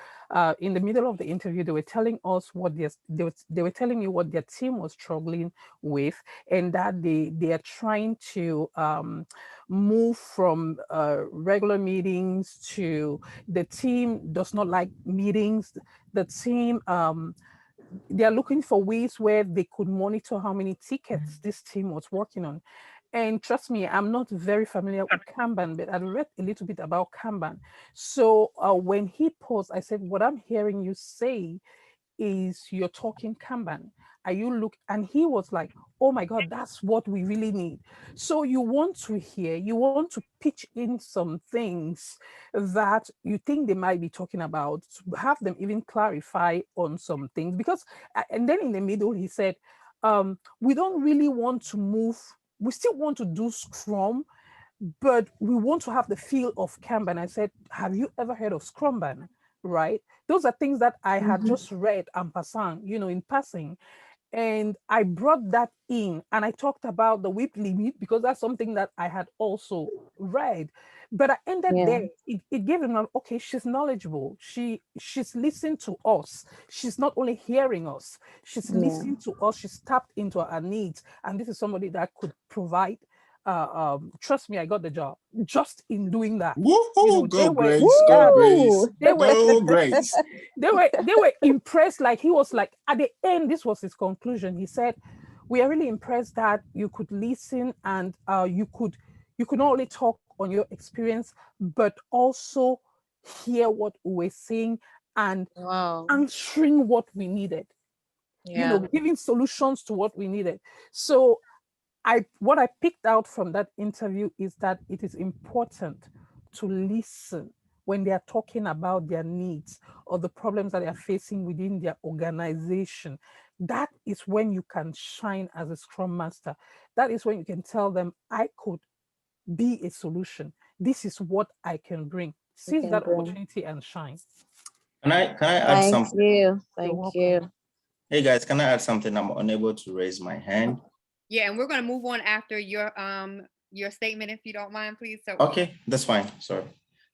D: in the middle of the interview, they were telling us what they were telling me what their team was struggling with, and that they are trying to move from regular meetings to the team does not like meetings. The team they are looking for ways where they could monitor how many tickets this team was working on. And trust me, I'm not very familiar with Kanban, but I read a little bit about Kanban. So when he paused, I said, what I'm hearing you say is you're talking Kanban. Are you look? And he was like, oh my God, that's what we really need. So you want to hear, you want to pitch in some things that you think they might be talking about, to have them even clarify on some things. Because, and then in the middle, he said, we don't really want to move, we still want to do Scrum, but we want to have the feel of Kanban. I said, have you ever heard of Scrumban? Right? Those are things that I had just read en passant, in passing. And I brought that in and I talked about the whip limit because that's something that I had also read. But I ended
K: Yeah.
D: there. It gave them, okay, she's knowledgeable. She's listening to us. She's not only hearing us, she's
K: Yeah.
D: listening to us. She's tapped into our needs. And this is somebody that could provide. Trust me, I got the job just in doing that.
N: Woohoo!
D: They
N: Go
D: were,
N: Grace, go
D: yeah,
N: Grace,
D: they were
N: go Grace.
D: they were impressed. Like he was like at the end, this was his conclusion. He said, we are really impressed that you could listen and you could not only talk on your experience but also hear what we were saying and
K: Wow.
D: answering what we needed,
K: Yeah.
D: giving solutions to what we needed. So what I picked out from that interview is that it is important to listen when they are talking about their needs or the problems that they are facing within their organization. That is when you can shine as a Scrum Master. That is when you can tell them, I could be a solution. This is what I can bring.
K: You
D: Seize
K: can
D: that
K: bring.
D: opportunity and shine.
S: Can I add
K: Thank
S: something?
K: you.
D: You're
K: Thank
D: welcome.
K: you.
S: Hey guys, can I add something? I'm unable to raise my hand.
A: Yeah, and we're going to move on after your statement, if you don't mind, please. So
S: Okay, that's fine. Sorry.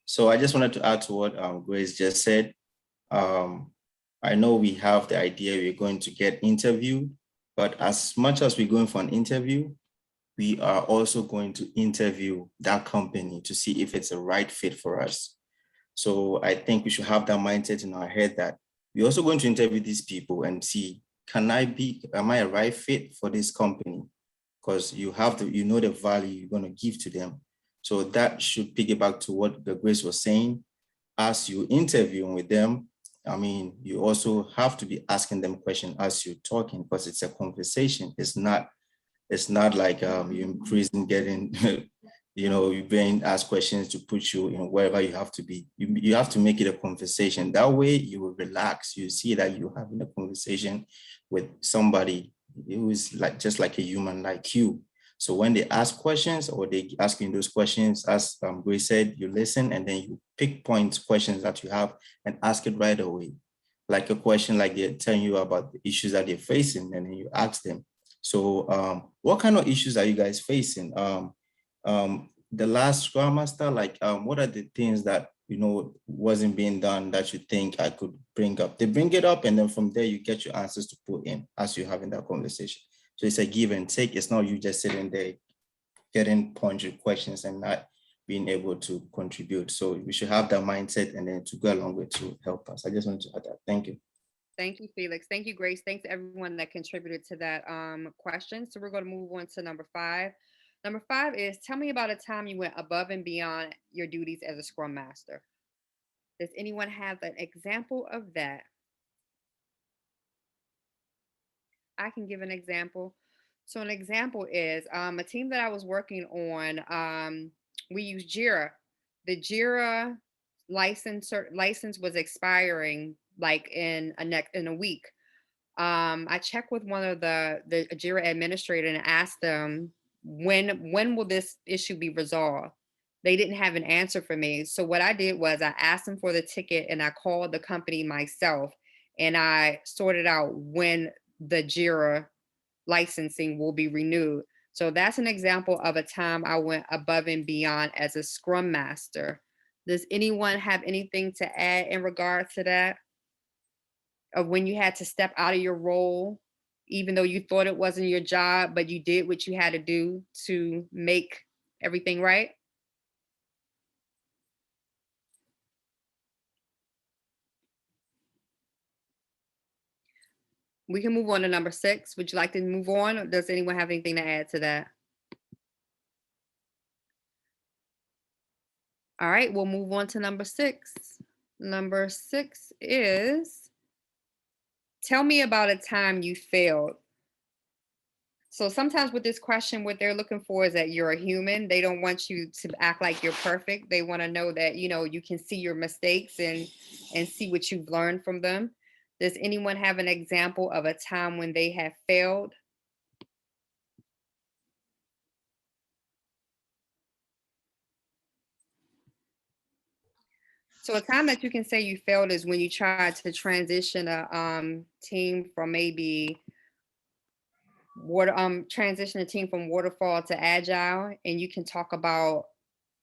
S: So I just wanted to add to what Grace just said. I know we have the idea we're going to get interviewed, but as much as we're going for an interview, we are also going to interview that company to see if it's a right fit for us. So I think we should have that mindset in our head that we're also going to interview these people and see, am I a right fit for this company? Because you know the value you're going to give to them. So that should piggyback to what the Grace was saying. As you interviewing with them, I mean, you also have to be asking them questions as you're talking, because it's a conversation. It's not like you're in prison getting, you're being asked questions to put you in wherever you have to be. You have to make it a conversation. That way you will relax. You see that you're having a conversation with somebody who is just like a human like you. So when they ask questions or they ask you those questions, as Grace said, you listen and then you pick questions that you have and ask it right away. Like a question like they're telling you about the issues that they're facing, and then you ask them. So what kind of issues are you guys facing? The last Scrum Master, what are the things that wasn't being done that you think I could bring up? They bring it up, and then from there you get your answers to put in as you're having that conversation. So it's a give and take. It's not you just sitting there getting pointed questions and not being able to contribute. So we should have that mindset and then to go along with to help us. I just wanted to add that. Thank you.
A: thank you, Felix. Thank you, Grace. Thanks to everyone that contributed to that question. So we're going to move on to number 5. Number 5 is, tell me about a time you went above and beyond your duties as a Scrum Master. Does anyone have an example of that? I can give an example. So an example is a team that I was working on. We use Jira. The Jira license was expiring like in a week. I checked with one of the Jira administrator and asked them when will this issue be resolved. They didn't have an answer for me. So what I did was I asked them for the ticket and I called the company myself and I sorted out when the Jira licensing will be renewed. So that's an example of a time I went above and beyond as a Scrum Master. Does anyone have anything to add in regard to that? of when you had to step out of your role, even though you thought it wasn't your job, but you did what you had to do to make everything right? We can move on to number 6. Would you like to move on, or does anyone have anything to add to that? All right, we'll move on to number 6. Number 6 is, tell me about a time you failed. So sometimes with this question, what they're looking for is that you're a human. They don't want you to act like you're perfect. They want to know that, you know, you can see your mistakes and see what you've learned from them. Does anyone have an example of a time when they have failed? So a time that you can say you failed is when you tried to transition a team from maybe transition a team from waterfall to agile, and you can talk about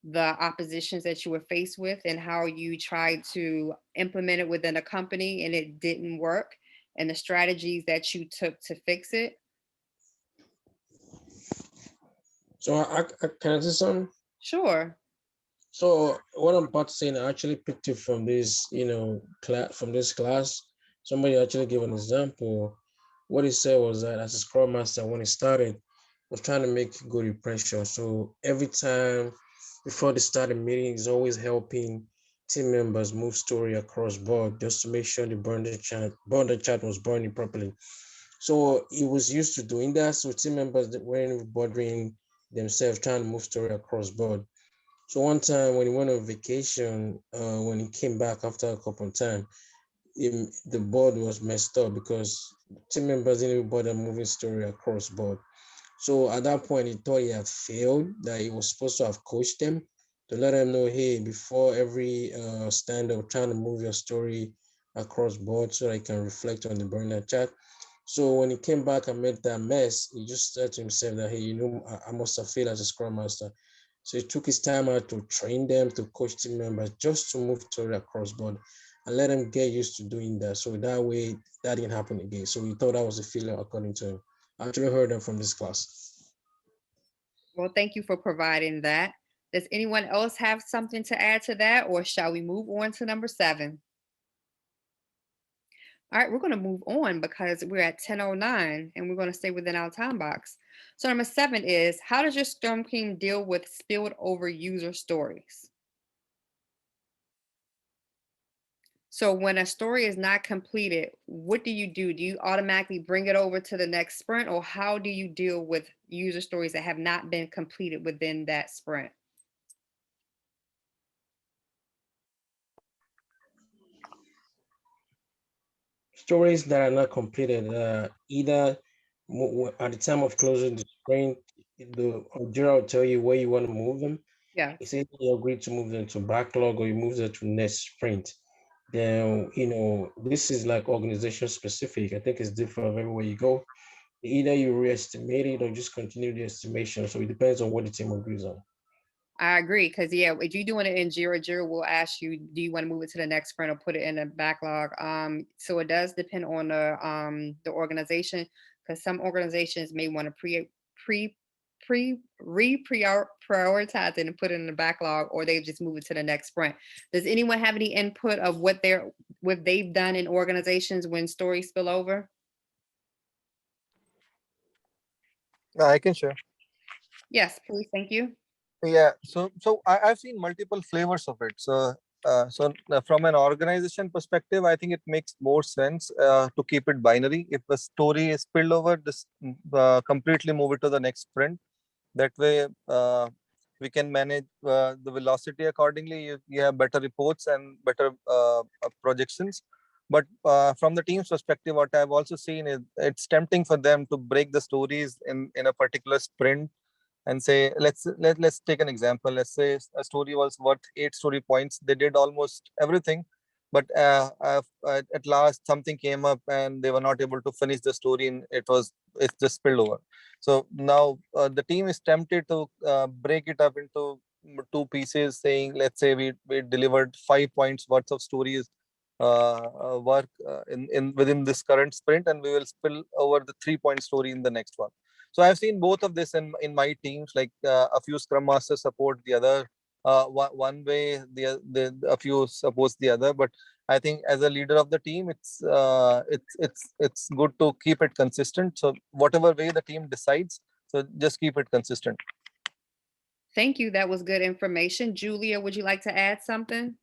A: the oppositions that you were faced with and how you tried to implement it within a company and it didn't work, and the strategies that you took to fix it.
U: So can I say something?
A: Sure.
U: So what I'm about to say, I actually picked it from this, class, from this class. Somebody actually gave an example. What he said was that as a Scrum Master, when he started, was trying to make good impression. So every time before they start a meeting, he's always helping team members move story across board just to make sure the burner chat was burning properly. So he was used to doing that. So team members that weren't bothering themselves trying to move story across board. So one time when he went on vacation, when he came back after a couple of time, the board was messed up because team members didn't even bother moving story across board. So at that point, he thought he had failed, that he was supposed to have coached them to let them know, hey, before every stand-up, trying to move your story across board so I can reflect on the burner chat. So when he came back and made that mess, he just said to himself that, hey, I must have failed as a Scrum Master. So he took his time out to train them, to coach team members, just to move story across board and let them get used to doing that. So that way, that didn't happen again. So he thought that was a failure according to him. I actually heard that from this class.
A: Well, thank you for providing that. Does anyone else have something to add to that, or shall we move on to number 7? All right, we're going to move on because we're at 10:09 and we're going to stay within our time box. So number 7 is, how does your Scrum team deal with spilled over user stories? So when a story is not completed, what do you do? Do you automatically bring it over to the next sprint, or how do you deal with user stories that have not been completed within that sprint?
U: Stories that are not completed, either at the time of closing the sprint, the Jira will tell you where you want to move them.
A: Yeah.
U: It's either you agree to move them to backlog or you move them to next sprint. Then, this is like organization specific. I think it's different everywhere you go. Either you re-estimate it or just continue the estimation. So it depends on what the team agrees on.
A: I agree, because if you're doing it in Jira will ask you, do you want to move it to the next sprint or put it in the backlog? So it does depend on the organization, because some organizations may want to prioritize it and put it in the backlog, or they just move it to the next sprint. Does anyone have any input of what they've done in organizations when stories spill over?
P: I can share.
A: Yes, please. Thank you.
P: Yeah, so I've seen multiple flavors of it. So from an organization perspective, I think it makes more sense to keep it binary. If the story is spilled over, just completely move it to the next sprint. That way, we can manage the velocity accordingly. You have better reports and better projections. But from the team's perspective, what I've also seen is it's tempting for them to break the stories in a particular sprint and say, let's take an example. Let's say a story was worth 8 story points. They did almost everything, but at last something came up and they were not able to finish the story, and it's just spilled over. So now the team is tempted to break it up into 2 pieces, saying, let's say we delivered 5 points worth of stories work in within this current sprint, and we will spill over the 3-point story in the next one. So I've seen both of this in my teams, like a few Scrum Masters support the other one way, a few supports the other. But I think as a leader of the team, it's good to keep it consistent. So whatever way the team decides, so just keep it consistent.
A: Thank you. That was good information. Julia, would you like to add something?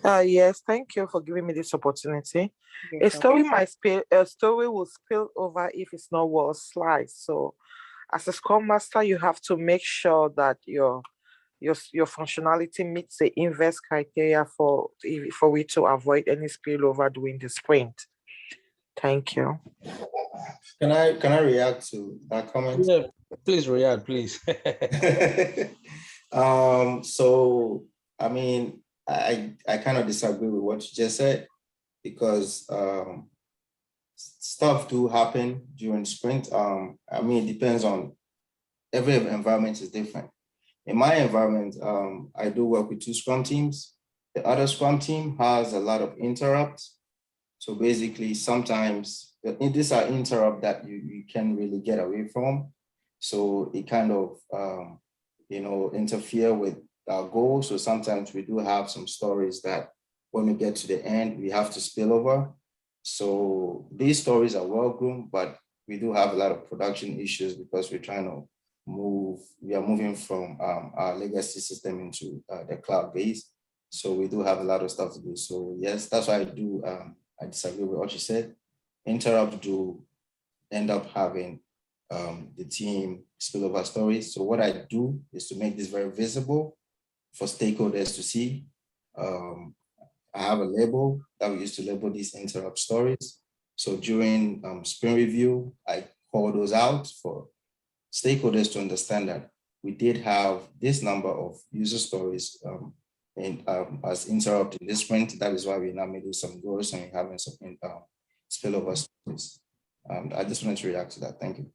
C: Yes, thank you for giving me this opportunity.
A: You're
C: A
A: so
C: story
A: welcome.
C: a story will spill over if it's not well sliced. So, as a Scrum Master, you have to make sure that your functionality meets the inverse criteria for we to avoid any spillover during the sprint. Thank you.
S: Can I react to that comment?
U: Yeah, please react, please.
S: So I mean, I kind of disagree with what you just said, because stuff do happen during sprint. I mean, it depends on, every environment is different. In my environment, I do work with 2 Scrum teams. The other Scrum team has a lot of interrupts. So basically, sometimes these are interrupts that you can't really get away from. So it kind of, interfere with our goals. So sometimes we do have some stories that when we get to the end, we have to spill over. So these stories are well groomed, but we do have a lot of production issues because we're trying to we are moving from our legacy system into the cloud base. So we do have a lot of stuff to do. So yes, that's why I disagree with what you said. Interrupts do end up having the team spillover stories. So what I do is to make this very visible for stakeholders to see. I have a label that we use to label these interrupt stories. So during sprint review, I call those out for stakeholders to understand that we did have this number of user stories as interrupt in this sprint. That is why we now made some goals and we're having some spillover stories. I just wanted to react to that. Thank you.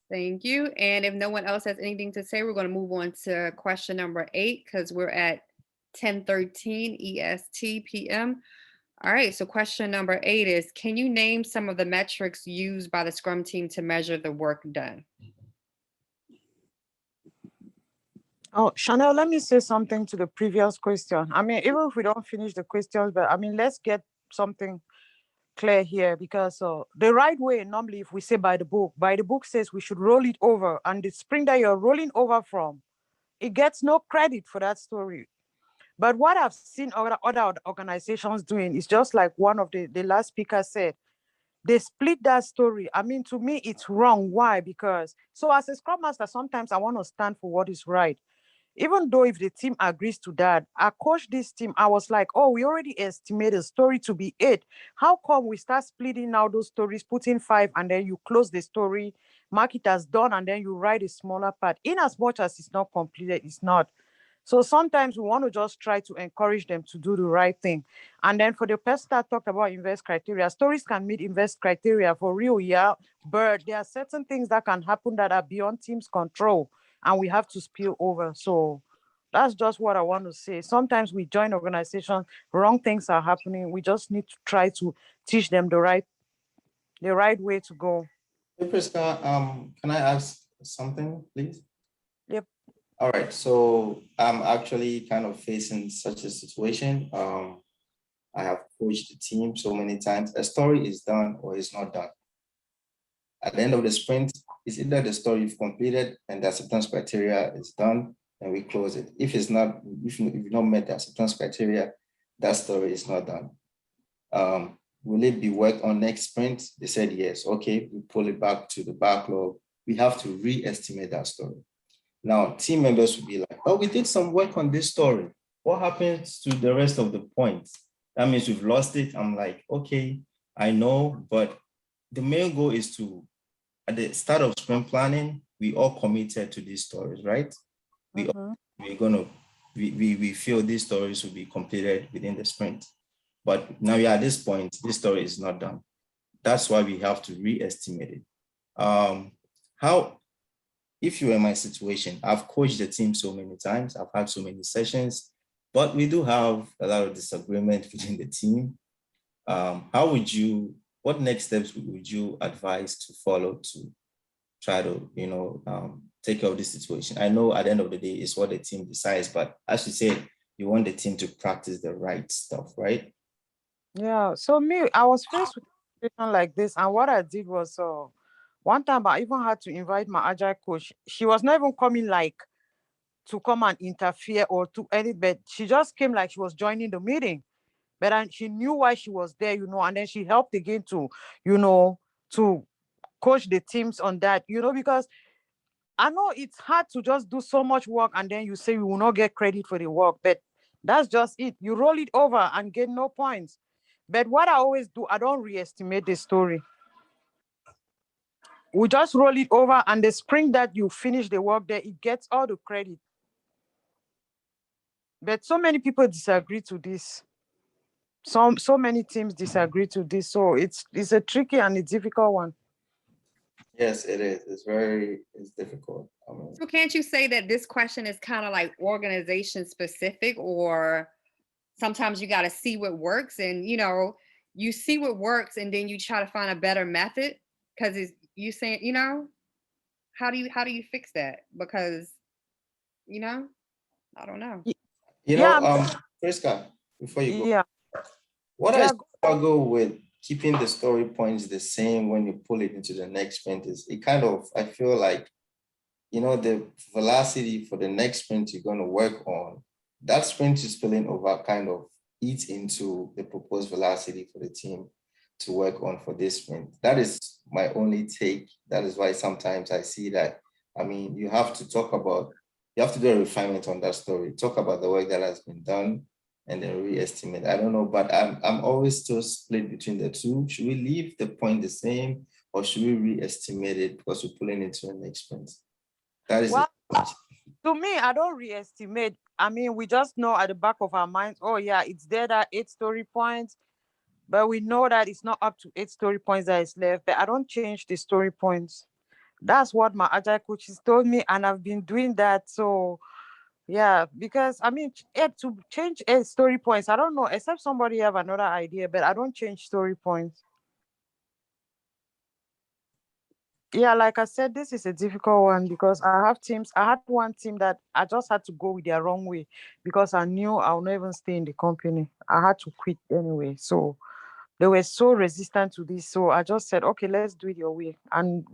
A: Thank you. And if no one else has anything to say, we're going to move on to question number 8 because we're at 10:13 EST PM. All right, so question number 8 is, can you name some of the metrics used by the Scrum team to measure the work done?
F: Oh, Chanel, let me say something to the previous question. I mean, even if we don't finish the questions, but I mean, let's get something clear here, because the right way, normally, if we say by the book says we should roll it over, and the sprint that you're rolling over from, it gets no credit for that story. But what I've seen other organizations doing is just like one of the last speaker said, they split that story. I mean, to me, it's wrong. Why? Because, so as a Scrum Master, sometimes I want to stand for what is right. Even though if the team agrees to that, I coached this team. I was like, oh, we already estimate a story to be 8. How come we start splitting out those stories, putting 5, and then you close the story, mark it as done, and then you write a smaller part? In as much as it's not completed, it's not. So sometimes we want to just try to encourage them to do the right thing. And then for the person that talked about invest criteria, stories can meet invest criteria for real, yeah, but there are certain things that can happen that are beyond team's control, and we have to spill over. So that's just what I want to say. Sometimes we join organizations, wrong things are happening. We just need to try to teach them the right way to go.
S: Hey, Priska, can I ask something, please?
F: Yep.
S: All right, so I'm actually kind of facing such a situation. I have coached the team so many times. A story is done or is not done. At the end of the sprint, it's either the story you've completed and the acceptance criteria is done and we close it. If it's not, if you've not met the acceptance criteria, that story is not done. Will it be worked on next sprint? They said yes. Okay, we pull it back to the backlog. We have to re-estimate that story. Now, team members will be like, oh, we did some work on this story. What happens to the rest of the points? That means we've lost it. I'm like, okay, I know, but the main goal is to, at the start of sprint planning, we all committed to these stories, right? We feel these stories will be completed within the sprint. But now we are at this point, this story is not done. That's why we have to re-estimate it. If you're in my situation, I've coached the team so many times, I've had so many sessions, but we do have a lot of disagreement within the team. What next steps would you advise to follow to try to, take care of this situation? I know at the end of the day, it's what the team decides, but as you said, you want the team to practice the right stuff, right?
C: Yeah. So me, I was faced with a situation like this, and what I did was, one time I even had to invite my agile coach. She was not even coming like to come and interfere or to any, but she just came like she was joining the meeting. But she knew why she was there, and then she helped again to, to coach the teams on that, because I know it's hard to just do so much work and then you say you will not get credit for the work, but that's just it. You roll it over and get no points. But what I always do, I don't re-estimate the story. We just roll it over, and the spring that you finish the work there, it gets all the credit. But so many people disagree to this. So many teams disagree to this. So it's a tricky and a difficult one.
S: Yes, it is. It's difficult.
A: So can't you say that this question is kind of like organization specific, or sometimes you got to see what works, and you see what works and then you try to find a better method, because you saying, how do you fix that? Because, I don't know.
S: Priska, before you go,
C: Yeah.
S: what I struggle with keeping the story points the same when you pull it into the next sprint is I feel like, the velocity for the next sprint you're going to work on, that sprint is spilling over kind of eats into the proposed velocity for the team to work on for this sprint. That is my only take. That is why sometimes I see that, you have to do a refinement on that story, talk about the work that has been done, and then re-estimate. I don't know, but I'm always still split between the two. Should we leave the point the same, or should we re-estimate it because we're pulling into the next sprint? That is
C: to me, I don't re-estimate. We just know at the back of our minds, oh yeah, it's there, that 8 story points, but we know that it's not up to 8 story points that is left. But I don't change the story points. That's what my agile coaches told me, and I've been doing that. So yeah, because to change 8 story points, I don't know, except somebody have another idea, but I don't change story points. Yeah, like I said, this is a difficult one because I have teams. I had one team that I just had to go with their wrong way because I knew I'll never stay in the company. I had to quit anyway. So they were so resistant to this. So I just said, okay, let's do it your way. And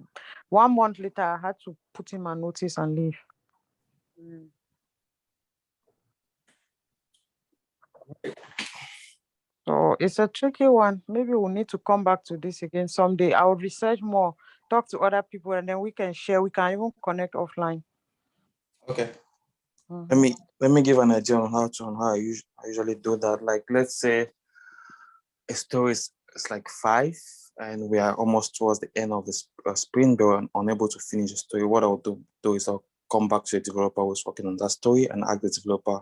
C: 1 month later, I had to put in my notice and leave. So it's a tricky one. Maybe we'll need to come back to this again someday. I'll research more, talk to other people, and then we can share. We can even connect offline.
S: Okay.
B: Let me give an idea on how I usually do that. Like, let's say a story is like 5, and we are almost towards the end of the sprint, but we're unable to finish the story. What I'll do is I'll come back to the developer who's working on that story and ask the developer,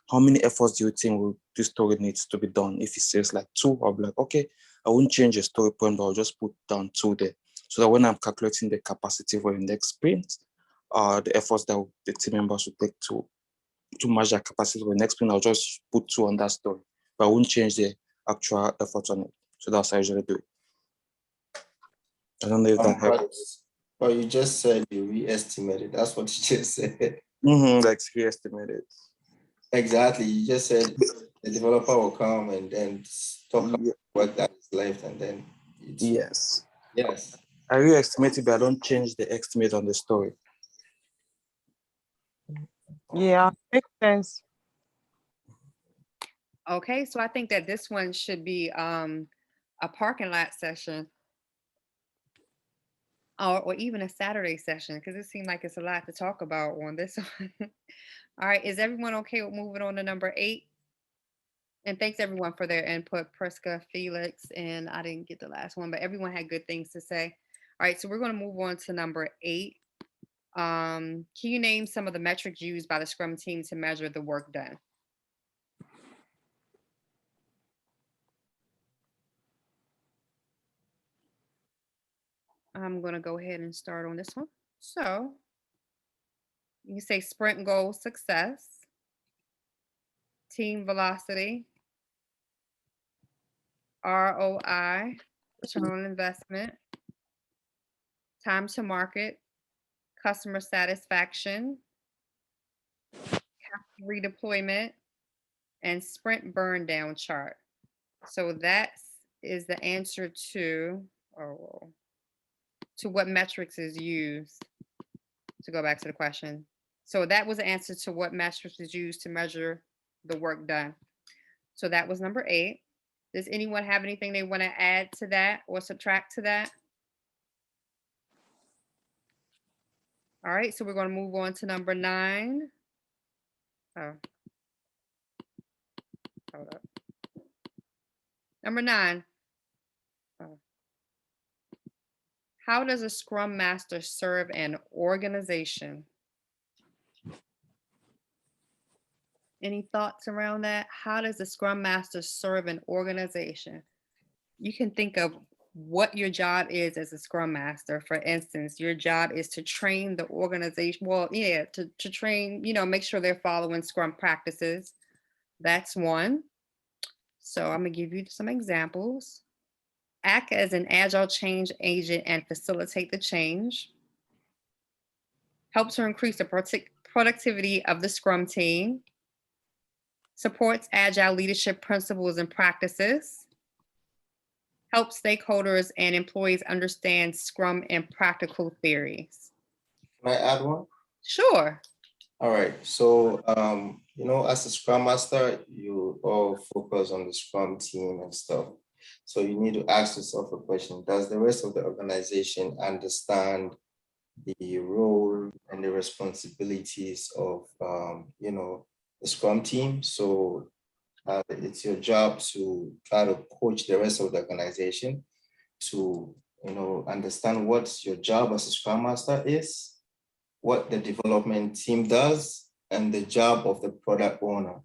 B: how many efforts do you think this story needs to be done? If he says like 2, I'll be like, okay, I won't change the story point, but I'll just put down 2 there. So that when I'm calculating the capacity for the next sprint, the efforts that the team members will take to match their capacity for the next sprint, I'll just put 2 on that story, but I won't change the actual effort on it. So that's how I usually do it. I don't know if that helps.
S: But you just said you re-estimated. That's what you just said.
B: Like re-estimated.
S: Exactly. You just said the developer will come and then talk about work that is left, and then
B: yes.
S: Yes.
B: I re-estimate it, but I don't change the estimate on the story.
C: Yeah, makes sense.
A: Okay, so I think that this one should be a parking lot session, or even a Saturday session, because it seems like it's a lot to talk about on this one. All right, is everyone okay with moving on to number 8? And thanks everyone for their input, Priska, Felix, and I didn't get the last one, but everyone had good things to say. All right, so we're going to move on to number 8. Can you name some of the metrics used by the Scrum team to measure the work done? I'm going to go ahead and start on this one. So you say sprint goal success, team velocity, ROI, return on investment, time to market, customer satisfaction, redeployment, and sprint burn down chart. So that is the answer to what metrics is used, to go back to the question. So that was the answer to what metrics is used to measure the work done. So that was number 8. Does anyone have anything they want to add to that or subtract to that? All right, so we're going to move on to number 9. Oh, hold up. Number 9. Oh. How does a Scrum Master serve an organization? Any thoughts around that? How does the Scrum Master serve an organization? You can think of what your job is as a Scrum Master. For instance, your job is to train the organization. Well, yeah, to train, make sure they're following Scrum practices. That's one. So I'm gonna give you some examples. Act as an agile change agent and facilitate the change. Help to increase the productivity of the Scrum team. Supports agile leadership principles and practices. Help stakeholders and employees understand Scrum and practical theories.
S: Can I add one?
A: Sure.
S: All right. So, as a Scrum Master, you all focus on the Scrum team and stuff. So you need to ask yourself a question. Does the rest of the organization understand the role and the responsibilities of, the Scrum team? So it's your job to try to coach the rest of the organization to, understand what your job as a Scrum Master is, what the development team does, and the job of the product owner,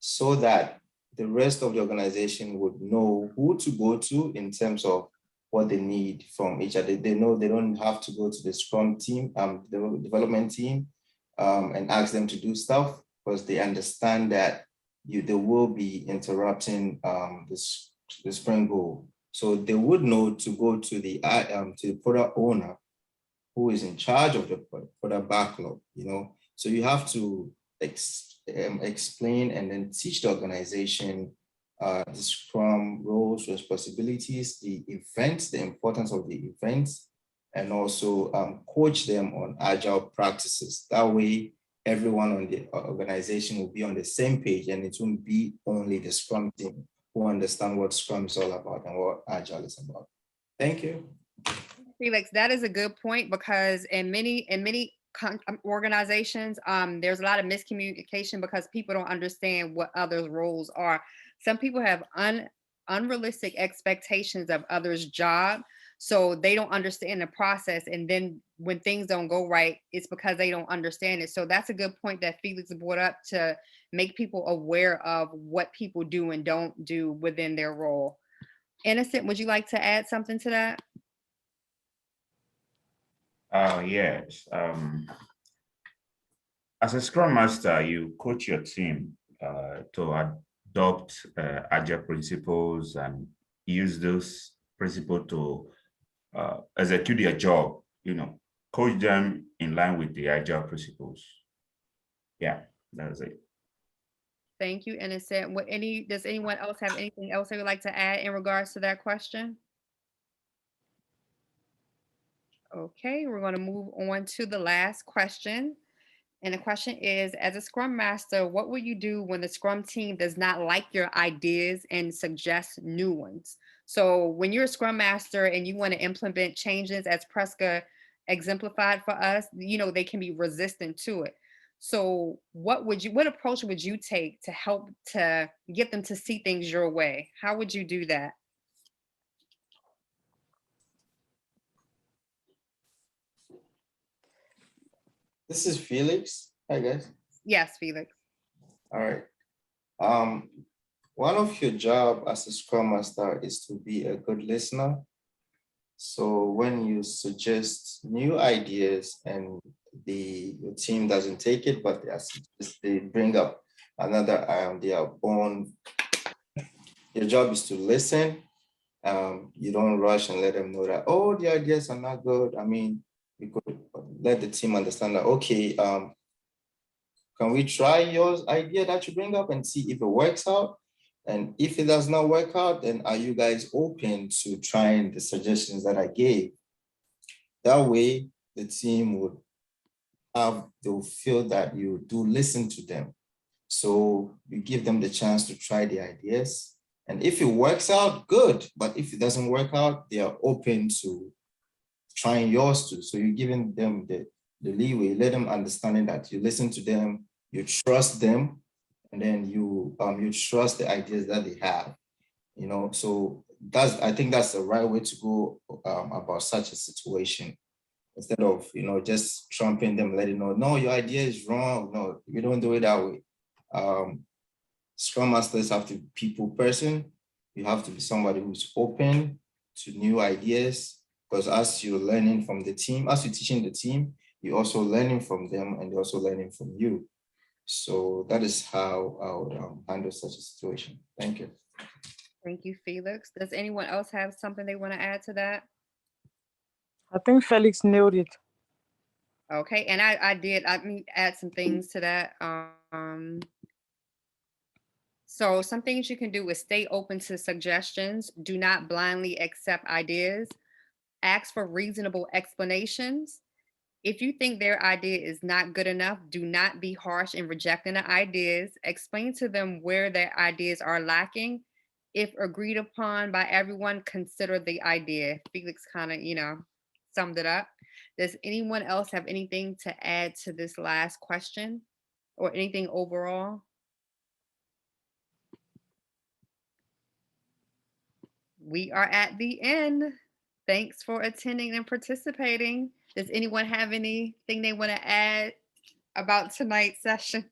S: so that the rest of the organization would know who to go to in terms of what they need from each other. They know they don't have to go to the Scrum team, the development team, and ask them to do stuff, because they understand that they will be interrupting the sprint goal. So they would know to go to the product owner, who is in charge of the product backlog. So you have to explain and then teach the organization the Scrum roles, responsibilities, the events, the importance of the events, and also coach them on agile practices. That way, everyone on the organization will be on the same page, and it won't be only the Scrum team who understand what Scrum is all about and what agile is about. Thank you.
A: Felix, that is a good point, because in many organizations, there's a lot of miscommunication because people don't understand what others' roles are. Some people have unrealistic expectations of others' job, so they don't understand the process. And then when things don't go right, it's because they don't understand it. So that's a good point that Felix brought up, to make people aware of what people do and don't do within their role. Innocent, would you like to add something to that?
H: Yes. As a Scrum Master, you coach your team to adopt Agile principles and use those principles to execute their job. Coach them in line with the Agile principles. Yeah, that's it.
A: Thank you, Innocent. Does anyone else have anything else they would like to add in regards to that question? Okay, we're going to move on to the last question. And the question is, as a Scrum Master, what will you do when the Scrum team does not like your ideas and suggest new ones? So when you're a Scrum Master and you want to implement changes, as Preska exemplified for us, they can be resistant to it. So what approach would you take to help to get them to see things your way? How would you do that?
S: This is Felix, I guess.
A: Yes, Felix.
S: All right. One of your job as a Scrum Master is to be a good listener. So when you suggest new ideas and your team doesn't take it, but they bring up Another, they are born. Your job is to listen. You don't rush and let them know that, oh, the ideas are not good. I mean, you could let the team understand that, okay, can we try your idea that you bring up and see if it works out? And if it does not work out, then are you guys open to trying the suggestions that I gave? That way, the team would they'll feel that you do listen to them. So you give them the chance to try the ideas. And if it works out, good. But if it doesn't work out, they are open to trying yours too. So you're giving them the leeway, let them understanding that you listen to them, you trust them, and then you trust the ideas that they have. So I think that's the right way to go about such a situation, instead of just trumping them, letting them know, no, your idea is wrong. No, we don't do it that way. Scrum Masters have to be people person. You have to be somebody who's open to new ideas, because as you're learning from the team, as you're teaching the team, you're also learning from them and they're also learning from you. So that is how I would handle such a situation. Thank you.
A: Thank you, Felix. Does anyone else have something they want to add to that?
C: I think Felix nailed it.
A: Okay, and I did add some things to that. So some things you can do is stay open to suggestions. Do not blindly accept ideas. Ask for reasonable explanations. If you think their idea is not good enough, do not be harsh in rejecting the ideas. Explain to them where their ideas are lacking. If agreed upon by everyone, consider the idea. Felix kind of, summed it up. Does anyone else have anything to add to this last question or anything overall? We are at the end. Thanks for attending and participating. Does anyone have anything they want to add about tonight's session?